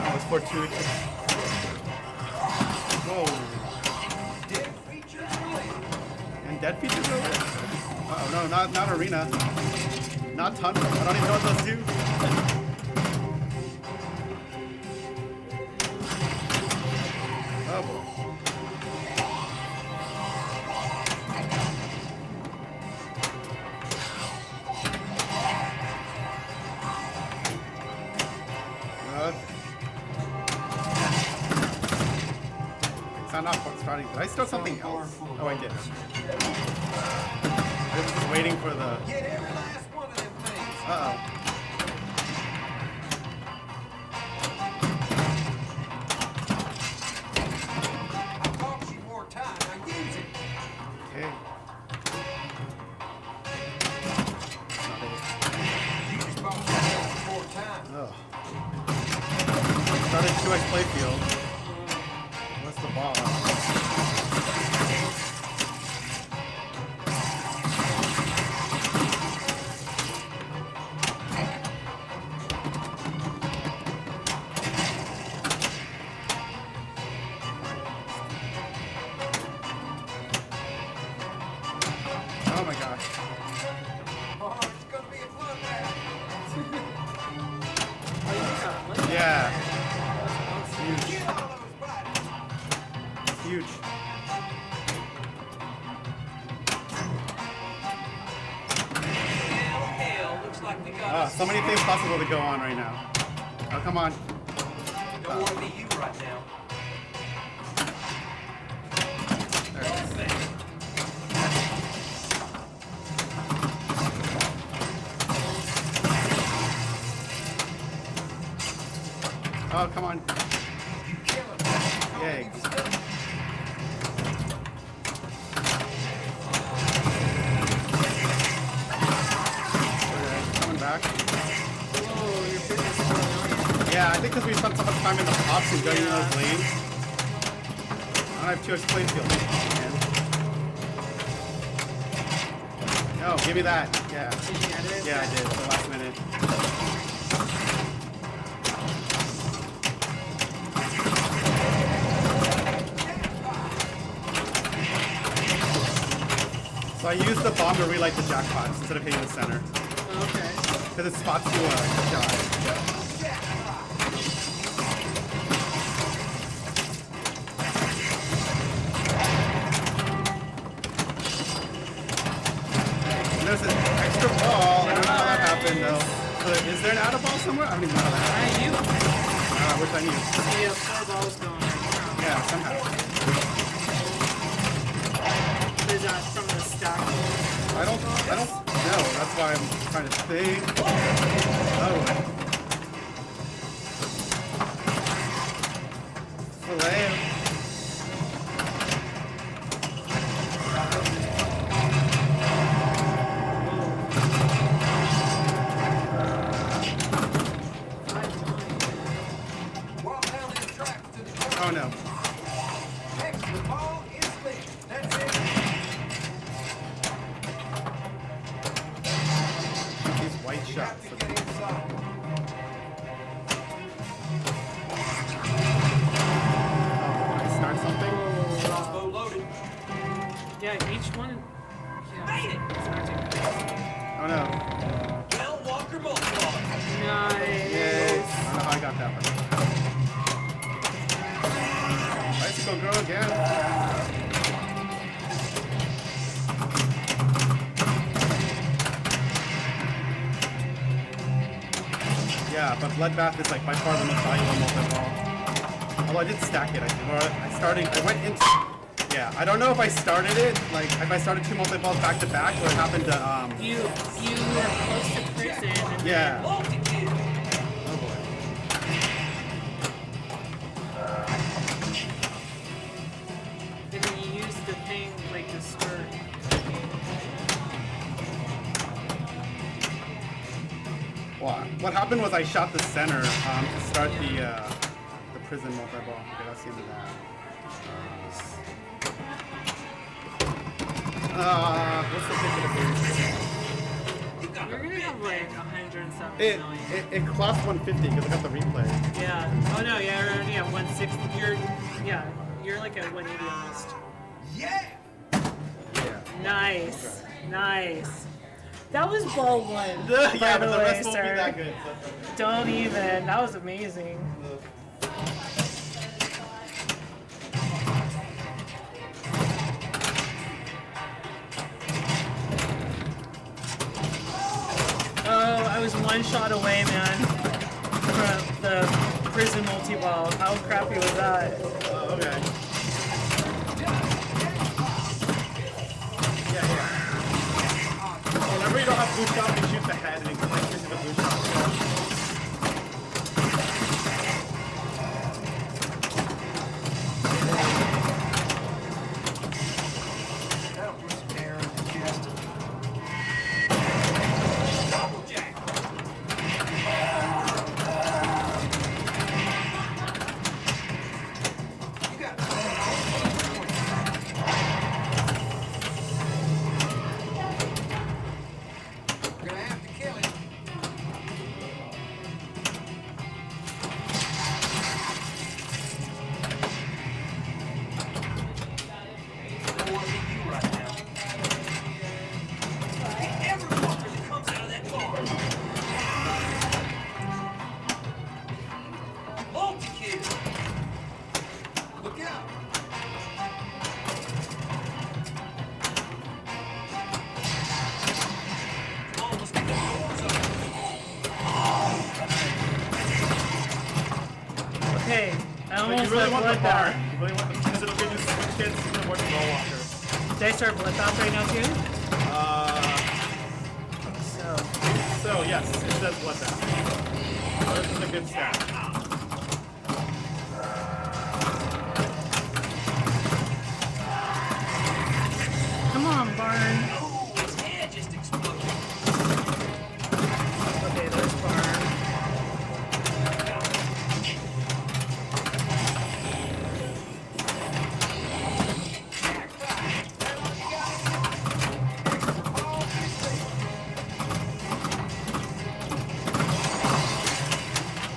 S1: That was fortuitous. Whoa.
S5: Dead features related.
S1: And dead features over? Oh no, not arena. Not tunnel. I don't even know what those do. Oh boy. I'm not starting. Did I start something else? Oh, I did. I was just waiting for the.
S5: Get every last one of them things.
S1: Uh-oh.
S5: I taught you more time. Now use it.
S1: Okay.
S5: You just bought yourself more time.
S1: Ugh. Started 2x playfield. What's the ball? Oh my gosh.
S5: Oh, it's gonna be a bloodbath.
S1: Yeah.
S5: Get all those bodies.
S1: Huge.
S4: Hell, looks like we got
S1: So many things possible to go on right now. Oh, come on.
S4: Don't want to be you right now.
S1: There it is. Oh, come on.
S5: You kill him.
S1: Yay. Okay, coming back.
S2: Oh, your fitness is going on.
S1: Yeah, I think because we spent so much time in the pops and going in those lanes. I don't have 2x playfield. No, give me that. Yeah.
S2: Did you edit it?
S1: Yeah, I did. The last minute. So I used the bomb to relight the jackpots instead of hitting the center.
S2: Okay.
S1: Because it spots you die. And there's an extra ball. I don't know how that happened though. So is there an out of ball somewhere? I don't even know how that happened.
S2: Alright, you.
S1: I wish I knew.
S2: So you have 4 balls going right now.
S1: Yeah, somehow.
S2: Is that from the stack?
S1: I don't know. That's why I'm trying to think. Oh. Filet.
S5: Walk down these tracks to the corner.
S1: Oh no.
S5: Next, the ball is lit. That's it.
S1: These white
S5: You
S1: shots.
S5: have to get inside.
S1: Oh, I start something?
S4: Crossbow loaded.
S2: Yeah, each one. Yeah.
S4: Made it.
S2: It's gonna take place.
S1: Oh no.
S4: Well, Walker multiplier.
S2: Nice.
S1: Yay. I don't know how I got that one. Bicycle girl again. Yeah, but Bloodbath is like by far the most valuable multi-ball. Although I did stack it, I think. Or I went into Yeah, I don't know if I started it, like if I started 2 multi-balls back to back, or it happened to
S2: You were close to prison. And
S1: yeah.
S4: Multi-kill.
S1: Oh boy.
S2: then you used the thing like to start.
S1: What happened was I shot the center to start the prison multi-ball. Okay, that's the end of that. What's the ticket of
S2: You're gonna have like 107
S1: it?
S2: million.
S1: It cost 150 because I got the replay.
S2: Yeah. Oh no. Yeah. You're already at 160. You're like at 180 almost.
S5: Yeah!
S1: Yeah.
S2: Nice. Nice. That was ball one.
S1: Yeah,
S2: by
S1: but the
S2: way,
S1: rest won't be
S2: sir.
S1: that good.
S2: Don't even. That was amazing. Oh, I was one shot away, man, from the prison multi-ball. How crappy was that?
S1: Okay. Yeah. Whenever you don't have blue shot, you shoot the head and it connects into the blue shot.
S5: That'll put some hair on your chest.
S4: Double jack.
S5: You got We're gonna have to kill him.
S4: I want to leave you right now. Hey, every fucker that comes out of that bar. Multi-kill.
S5: Look out.
S4: Come on, let's get the doors open.
S2: Okay, I
S1: But
S2: almost
S1: you really
S2: have
S1: want the
S2: blood
S1: bar.
S2: bath.
S1: You really want the because it'll give you switch hits to work roll walker.
S2: Did I start blood bath right now too? So,
S1: So yes, it says blood bath. So this is a good stat.
S2: come on, Barn.
S4: Oh, his head just exploded.
S2: Okay, there's Barn.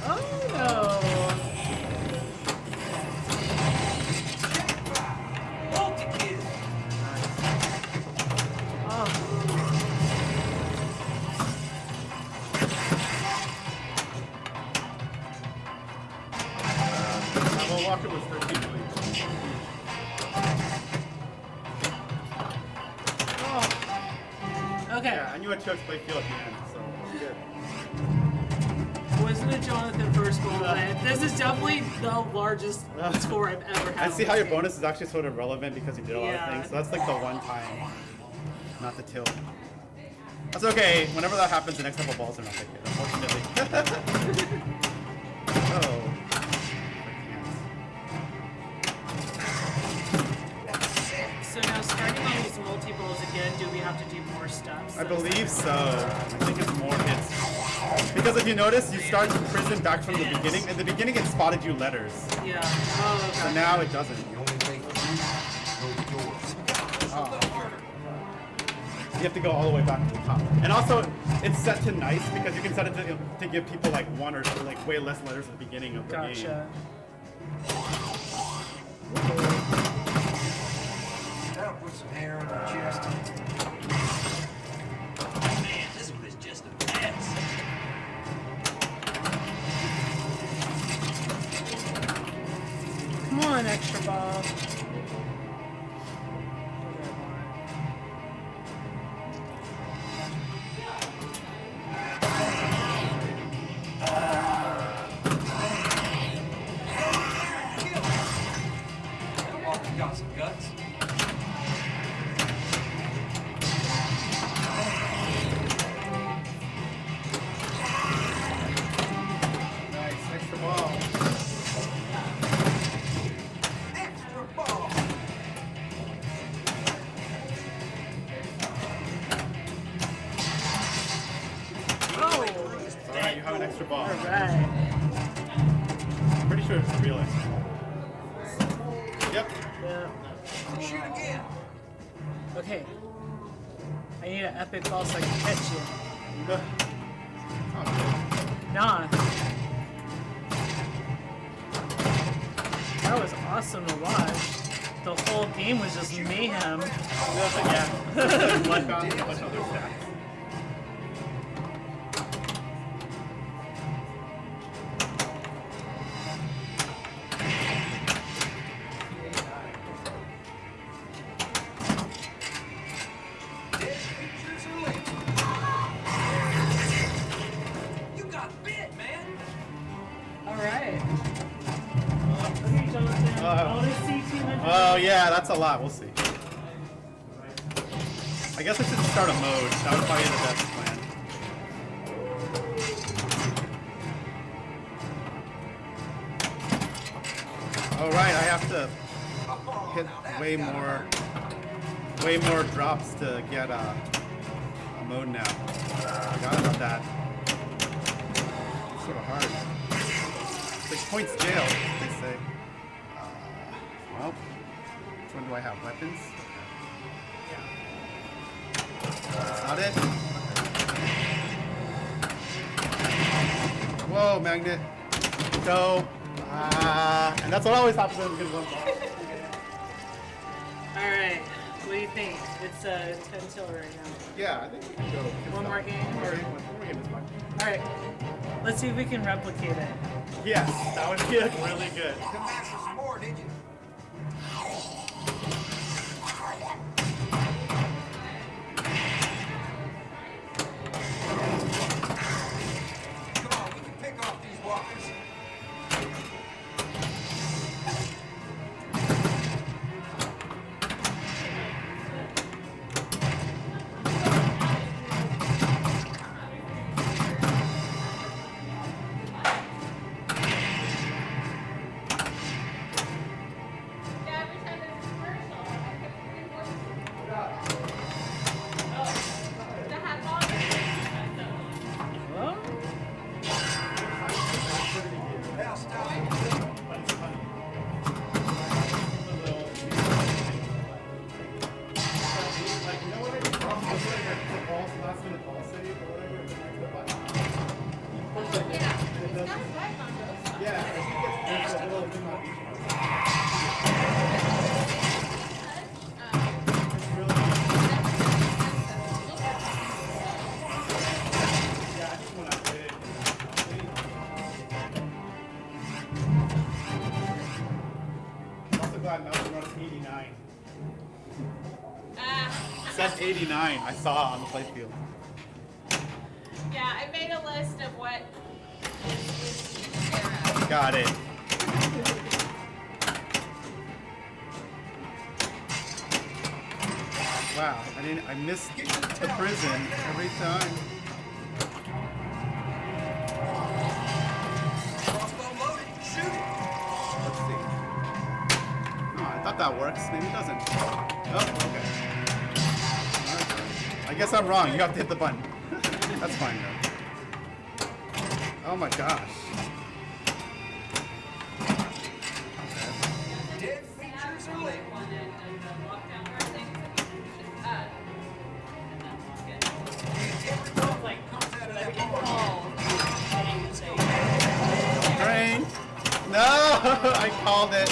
S2: Oh no.
S4: Multi-kill.
S2: Oh.
S1: Well, Walker was 13 million.
S2: Oh. Okay.
S1: Yeah, I knew I took play field at the end, so it was good.
S2: Wasn't a Jonathan first goal, but this is definitely the largest score I've ever had.
S1: I see
S2: on
S1: how
S2: this
S1: your
S2: game.
S1: bonus is actually sort of relevant because you did a lot
S2: Yeah.
S1: of things. So that's like the one time, not the tilt. That's okay. Whenever that happens, the next couple balls are not that good, unfortunately. Oh.
S2: So now starting on these multi-balls again, do we have to do more steps?
S1: I believe so. I think it's more hits. Because if you notice, you start prison back from the beginning. At the beginning, it spotted you letters.
S2: Yeah. Oh,
S1: So
S2: okay.
S1: now it doesn't.
S5: You only take 3, go doors.
S1: You have to go all the way back to the top. And also, it's set to nice because you can set it to give people like one or two, like way less letters at the beginning of the game.
S2: Gotcha.
S5: That'll put some hair on your chest.
S4: Man, this one is just a mess.
S2: Come on, extra ball.
S4: That walker's got some guts.
S1: extra ball.
S2: Alright.
S1: Pretty sure it's a real extra ball. Yep.
S2: Yeah.
S5: Shoot again.
S2: Okay. I need an epic ball so I can catch you.
S1: Oh,
S2: Nah. That was awesome to watch. The whole game was just mayhem.
S1: yeah. Blood bounty, a bunch of other stats.
S5: Dead creatures are living. You got bit, man.
S2: Alright. Okay, Jonathan. I want to see 200.
S1: Oh yeah, that's a lot. We'll see. I guess I should start a mode. That would probably be the best plan. All right, I have to hit way more drops to get a mode now. Forgot about that. It's sort of hard. It's like points jail, they say. Well, which one do I have? Weapons? That's not it. Whoa, magnet. Go. And that's what always happens when we get one ball.
S2: Alright. What do you think? It's 10 till right now.
S1: Yeah, I think we can go.
S2: One more game?
S1: One more game is fine.
S2: Alright. Let's see if we can replicate it.
S1: Yes, that would be like, really good.
S5: Come after some more, did you? Come on, we can pick off these walkers.
S3: Yeah, every time there's a commercial, I kept hearing voices. Oh, that had longer.
S2: Well,
S5: Now stop.
S3: Yeah, it's got a flag on those.
S1: It says 89. I saw on the playfield.
S3: Yeah, I made a list of what is each era.
S1: Got it. Wow, I missed the prison every time.
S5: Crossbow loaded. Shoot it.
S1: Let's see. Oh, I thought that works. Maybe it doesn't. Oh, okay. I guess I'm wrong. You have to hit the button. That's fine though. Oh my gosh.
S5: Dead creatures are living. Everyone
S3: Like,
S5: comes out of that
S3: everything
S5: bar.
S3: falls.
S1: Train. No, I called it.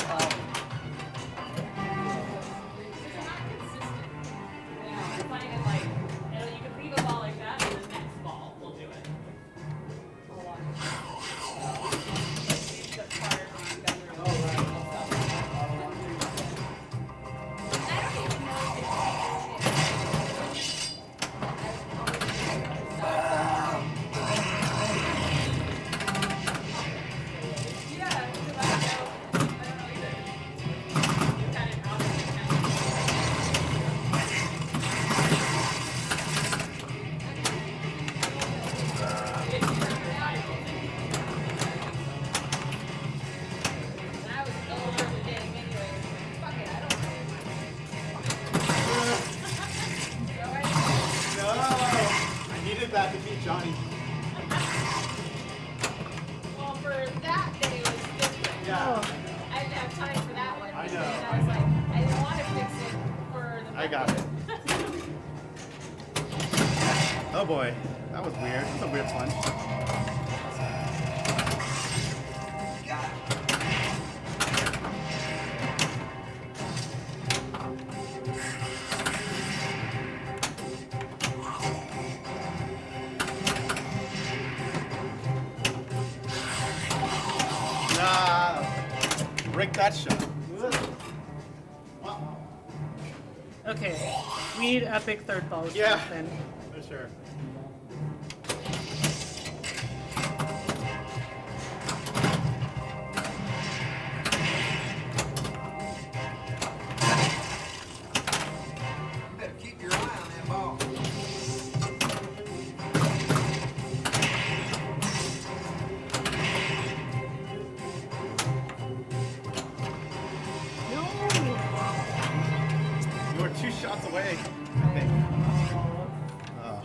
S3: You can leave a ball like that, and the next ball will do it. Hold on. Leave the part where you guys are I don't even Yeah, because I don't know either. You kind of obviously And I was over the game anyway. Fuck it, I don't know. So
S1: No, I needed that to beat Johnny.
S3: that day was different.
S1: Yeah.
S3: I didn't have time for that one.
S1: I know,
S3: because
S1: I
S3: I was like, I didn't want to fix it for the
S1: I got it.
S3: Monday.
S1: Oh boy, that was weird. That's a weird punch.
S5: Got it.
S1: Nah, break that shot.
S2: Okay, we need epic third ball.
S1: Yeah.
S2: Then.
S1: For sure.
S5: Better keep your eye on that ball.
S1: You were 2 shots away, I think. Oh.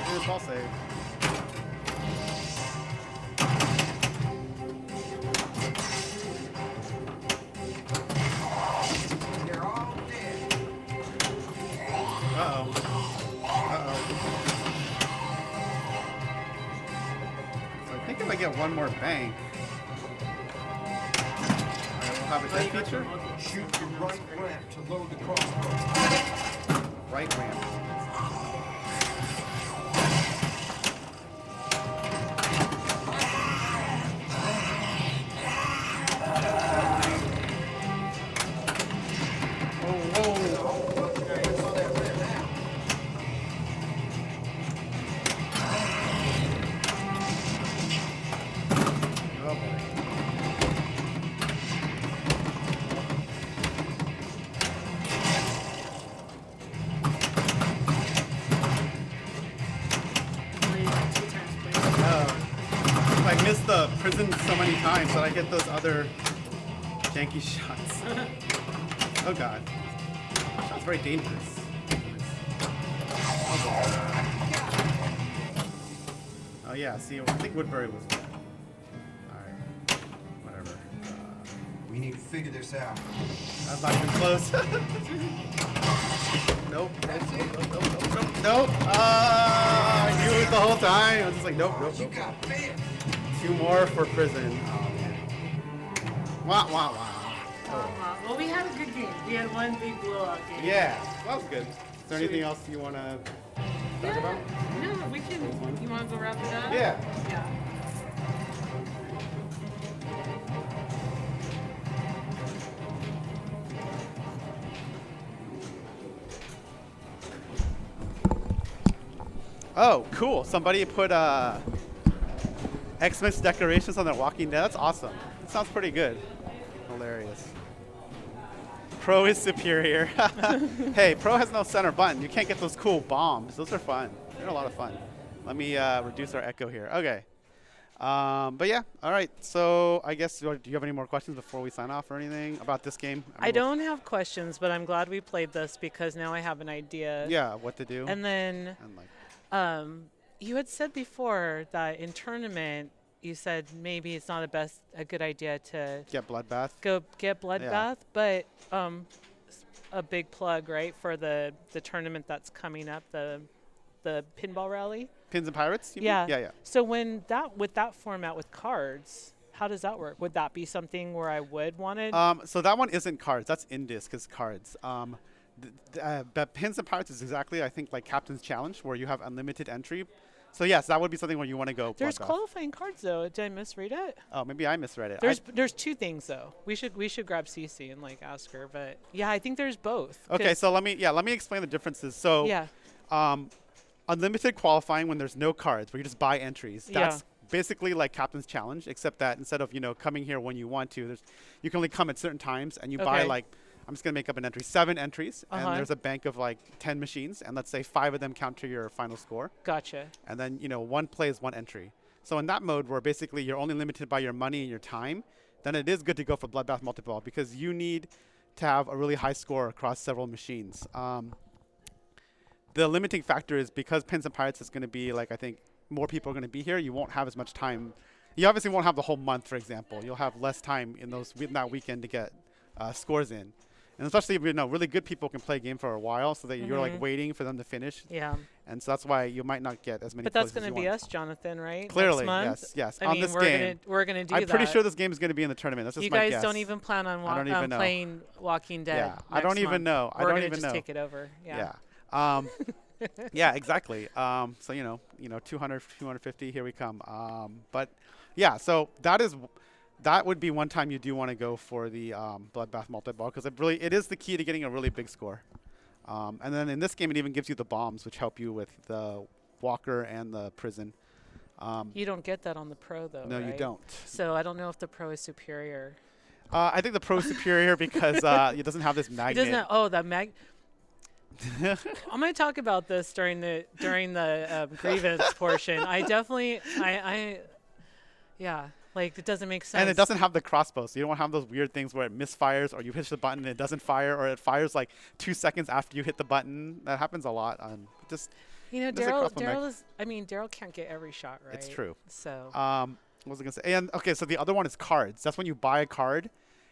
S1: Here's ball save.
S5: They're all dead.
S1: Uh-oh. Uh-oh. So I think if I get one more bank, I will have a dead feature.
S5: Shoot the right ramp to load the crossbow.
S1: Right ramp. Oh boy. I missed the prison so many times that I hit those other janky shots. Oh god. That's very dangerous. Oh yeah, see, I think Woodbury was dead. Alright. Whatever.
S5: We need to figure this out.
S1: That's not even close. Nope.
S5: That's it.
S1: Nope. I knew it the whole time. I was just like, nope, nope,
S5: You
S1: nope.
S5: got bit.
S1: 2 more for prison. Oh man. Wah wah wah.
S2: Well, we had a good game. We had one big blowout game.
S1: Yeah, that was good. Is there anything else you want to talk about?
S2: No, we can. You want to go wrap it up?
S1: Yeah.
S2: Yeah.
S1: Oh, cool. Somebody put X-Men decorations on their Walking Dead. That's awesome. That sounds pretty good. Hilarious. Pro is superior. Hey, Pro has no center button. You can't get those cool bombs. Those are fun. They're a lot of fun. Let me reduce our echo here. Okay. But yeah, all right. So I guess, do you have any more questions before we sign off or anything about this game?
S2: I don't have questions, but I'm glad we played this because now I have an idea.
S1: Yeah, what to do.
S2: And then
S1: And like,
S2: you had said before that in tournament, you said maybe it's not a good idea to
S1: get bloodbath.
S2: go get bloodbath,
S1: Yeah.
S2: but a big plug, right, for the tournament that's coming up, the pinball rally.
S1: Pins and Pirates? You mean?
S2: Yeah.
S1: Yeah, yeah.
S2: So with that format with cards, how does that work? Would that be something where I would want to?
S1: So that one isn't cards. That's in disc is cards. But Pins and Pirates is exactly, I think, like Captain's Challenge, where you have unlimited entry. So yes, that would be something where you want to go.
S2: There's
S1: bloodbath.
S2: qualifying cards though. Did I misread it?
S1: Oh, maybe I misread it.
S2: There's 2 things though. We should grab Cece and like ask her, but yeah, I think there's both.
S1: Okay, so let me explain the differences. So
S2: yeah,
S1: unlimited qualifying when there's no cards, where you just buy entries.
S2: Yeah.
S1: That's basically like Captain's Challenge, except that instead of coming here when you want to, you can only come at certain times, and you buy
S2: Okay.
S1: like, I'm just gonna make up an entry, 7 entries,
S2: Uh-huh.
S1: and there's a bank of like 10 machines, and let's say 5 of them count to your final score,
S2: gotcha.
S1: and then one play is 1 entry. So in that mode, where basically you're only limited by your money and your time, then it is good to go for Bloodbath Multiball because you need to have a really high score across several machines. The limiting factor is because Pins and Pirates is going to be like, I think more people are going to be here. You won't have as much time. You obviously won't have the whole month, for example. You'll have less time in that weekend to get scores in. And especially if really good people can play a game for a while, so that you're like waiting for them to finish.
S2: Yeah.
S1: And so that's why you might not get as many.
S2: But that's going to be us, Jonathan, right?
S1: Clearly,
S2: Next month?
S1: yes.
S2: I
S1: On
S2: mean,
S1: this game,
S2: we're gonna do
S1: I'm
S2: that.
S1: pretty sure this game is going to be in the tournament. That's just
S2: You
S1: my
S2: guys
S1: guess.
S2: don't even plan on playing Walking Dead.
S1: Yeah, I don't even know. I
S2: We're
S1: don't
S2: gonna
S1: even
S2: just
S1: know.
S2: take it over. Yeah.
S1: Yeah, exactly. So 200, 250. Here we come. But yeah, so that would be one time you do want to go for the Bloodbath multi-ball, because it is the key to getting a really big score. And then in this game, it even gives you the bombs, which help you with the Walker and the prison.
S2: You don't get that on the Pro, though.
S1: No,
S2: right?
S1: you don't.
S2: So I don't know if the Pro is superior.
S1: I think the Pro is superior because it doesn't have this magnet.
S2: It doesn't. Oh, that mag. I'm going to talk about this during the grievance portion. I definitely, yeah, like it doesn't make sense.
S1: And it doesn't have the crossbow, so you don't have those weird things where it misfires, or you hit the button and it doesn't fire, or it fires like 2 seconds after you hit the button. That happens a lot.
S2: Daryl can't get every shot right.
S1: It's true.
S2: So.
S1: What was I gonna say? And okay, so the other one is cards. That's when you buy a card,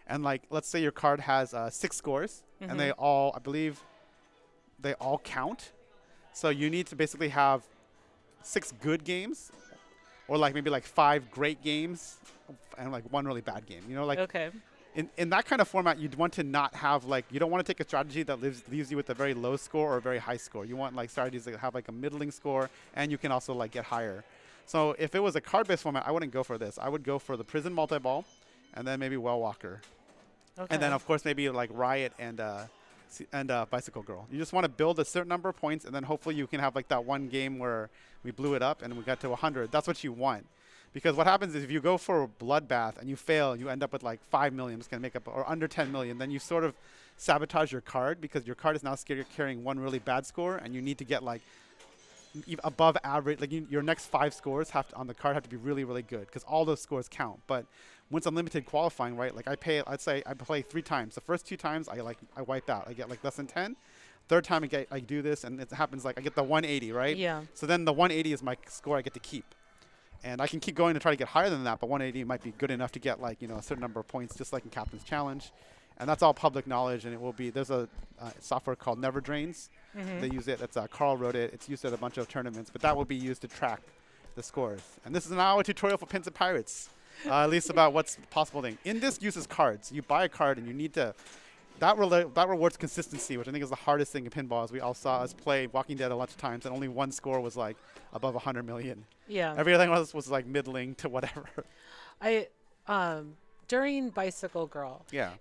S1: and like let's say your card has 6 scores, and they all, I believe, they all count. So you need to basically have 6 good games, or like maybe like 5 great games, and like 1 really bad game.
S2: Okay.
S1: In that kind of format, you'd want to not have you don't want to take a strategy that leaves you with a very low score or a very high score. You want like strategies that have like a middling score, and you can also like get higher. So if it was a card-based format, I wouldn't go for this. I would go for the Prison multi-ball, and then maybe Well Walker.
S2: Okay.
S1: And then of course maybe like Riot and Bicycle Girl. You just want to build a certain number of points, and then hopefully you can have like that one game where we blew it up and we got to 100. That's what you want. Because what happens is if you go for a Bloodbath and you fail, you end up with like 5 million, it's going to make up, or under 10 million, then you sort of sabotage your card, because your card is now carrying 1 really bad score, and you need to get like above average. Like your next 5 scores on the card have to be really, really good, because all those scores count. But once unlimited qualifying, right? Like I'd say I play 3 times. The first 2 times I wipe out. I get like less than 10. Third time I do this, and it happens like I get the 180, right?
S2: Yeah.
S1: So then the 180 is my score I get to keep. And I can keep going to try to get higher than that, but 180 might be good enough to get like a certain number of points, just like in Captain's Challenge. And that's all public knowledge, and it will be. There's a software called Never Drains. They use it. That's Carl wrote it. It's used at a bunch of tournaments, but that will be used to track the scores. And this is now a tutorial for Pins and Pirates, at least about what's possible thing. In this uses cards. You buy a card, and you need to. That rewards consistency, which I think is the hardest thing in pinball. As we all saw us play Walking Dead a lot of times, and only one score was like above 100 million.
S2: Yeah.
S1: Everything else was like middling to whatever.
S2: During Bicycle Girl.
S1: Yeah.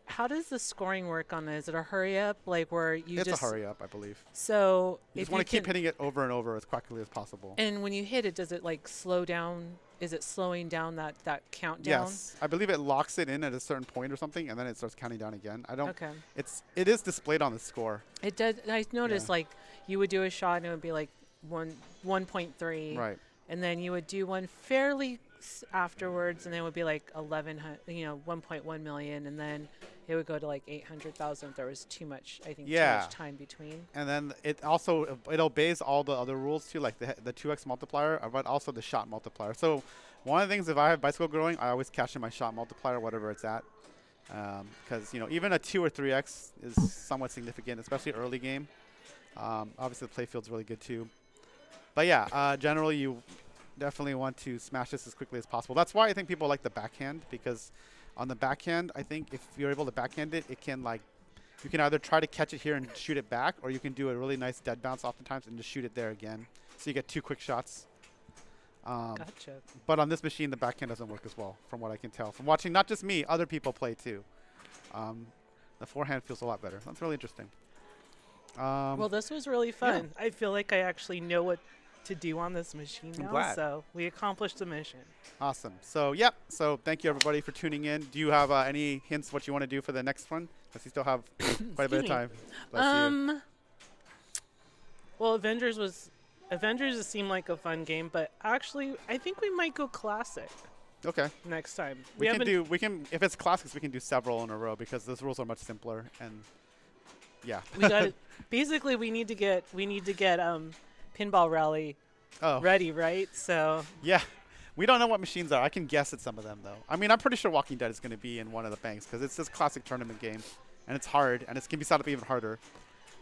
S2: How does the scoring work on that? Is it a hurry up, like where you
S1: It's
S2: just?
S1: a hurry up, I believe.
S2: So
S1: You
S2: if
S1: just want to keep hitting it over and over as quickly as possible.
S2: And when you hit it, does it like slow down? Is it slowing down that countdown?
S1: Yes, I believe it locks it in at a certain point or something, and then it starts counting down again. I don't.
S2: Okay.
S1: It is displayed on the score.
S2: It does. I noticed
S1: Yeah.
S2: like you would do a shot and it would be like 1.3.
S1: Right.
S2: And then you would do one fairly afterwards, and then it would be like 1.1 million, and then it would go to like 800,000 if there was too much. I think too much time between.
S1: And then it obeys all the other rules too, like the 2x multiplier, but also the shot multiplier. So one of the things, if I have Bicycle growing, I always cash in my shot multiplier, whatever it's at, because even a 2 or 3x is somewhat significant, especially early game. Obviously the playfield's really good too. But yeah, generally you definitely want to smash this as quickly as possible. That's why I think people like the backhand, because on the backhand, I think if you're able to backhand it, it can like, you can either try to catch it here and shoot it back, or you can do a really nice dead bounce oftentimes and just shoot it there again. So you get 2 quick shots.
S2: Gotcha.
S1: But on this machine, the backhand doesn't work as well, from what I can tell. From watching not just me, other people play too. The forehand feels a lot better. That's really interesting.
S2: Well, this was really fun. I feel like I actually know what to do on this machine
S1: I'm
S2: now,
S1: glad.
S2: so we accomplished the mission.
S1: Awesome. So, yep. So, thank you everybody for tuning in. Do you have any hints what you want to do for the next one? Because you still have quite a bit of time. Bless you.
S2: Well, Avengers seemed like a fun game, but actually, I think we might go classic.
S1: Okay.
S2: next time.
S1: We can
S2: haven't-
S1: do. We can if it's classics, we can do several in a row because those rules are much simpler and yeah.
S2: We got basically we need to get Pinball Rally
S1: Oh.
S2: ready, right? So
S1: Yeah. We don't know what machines are. I can guess at some of them though. I mean, I'm pretty sure Walking Dead is going to be in one of the banks because it's this classic tournament game, and it's hard, and it can be set up even harder.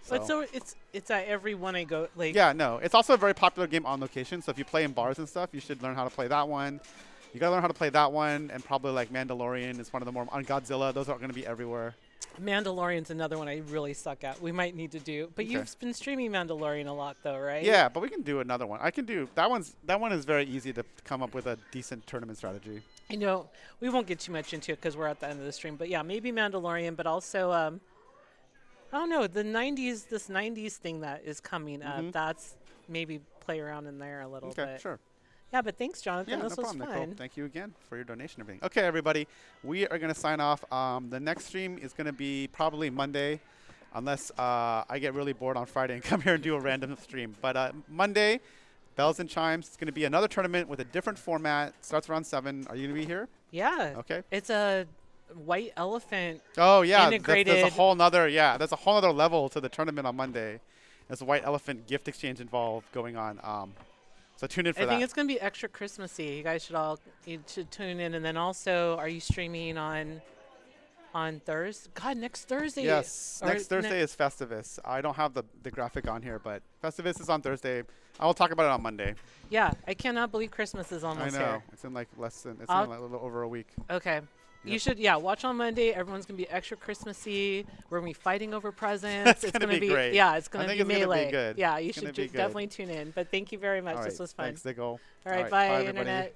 S2: but so it's at every one I go like
S1: Yeah, no. It's also a very popular game on location. So if you play in bars and stuff, you should learn how to play that one. You gotta learn how to play that one, and probably like Mandalorian is one of the more on Godzilla. Those are going to be everywhere.
S2: Mandalorian's another one I really suck at. We might need to do. But
S1: Okay.
S2: you've been streaming Mandalorian a lot though, right?
S1: Yeah, but we can do another one. I can do that. That one is very easy to come up with a decent tournament strategy.
S2: You know, we won't get too much into it because we're at the end of the stream. But yeah, maybe Mandalorian, but also I don't know, this 90s thing that is coming up. That's maybe play around in there a little
S1: Okay,
S2: bit.
S1: sure.
S2: Yeah, but thanks, Jonathan.
S1: Yeah,
S2: this
S1: no
S2: was
S1: problem,
S2: fun.
S1: Nicole. Thank you again for your donation and everything. Okay, everybody, we are going to sign off. The next stream is going to be probably Monday, unless I get really bored on Friday and come here and do a random stream. But Monday, Bells and Chimes. It's going to be another tournament with a different format. Starts around 7. Are you going to be here?
S2: Yeah.
S1: Okay.
S2: It's a white elephant.
S1: Oh yeah, there's
S2: Integrated-
S1: a whole nother there's a whole other level to the tournament on Monday. There's a white elephant gift exchange involved going on. So tune in for
S2: I
S1: that.
S2: think it's going to be extra Christmassy. You guys should tune in. And then also, are you streaming on Thursday? God, next Thursday.
S1: Yes,
S2: Or
S1: next Thursday is Festivus. I don't have the graphic on here, but Festivus is on Thursday. I will talk about it on Monday.
S2: Yeah, I cannot believe Christmas is almost
S1: I know
S2: here.
S1: it's in like it's in
S2: I'll-
S1: like a little over a week.
S2: Okay. You
S1: Yep.
S2: should, watch on Monday. Everyone's going to be extra Christmassy. We're going to be fighting over presents.
S1: It's gonna
S2: gonna
S1: be great.
S2: Yeah, it's
S1: I
S2: going to
S1: think
S2: be
S1: it's gonna be
S2: melee.
S1: good.
S2: Yeah, you
S1: It's gonna
S2: should
S1: be good.
S2: definitely tune in. But thank you very much.
S1: All
S2: this
S1: right,
S2: was fun.
S1: thanks, Nicole.
S2: All right,
S1: bye,
S2: bye,
S1: everybody.
S2: Internet.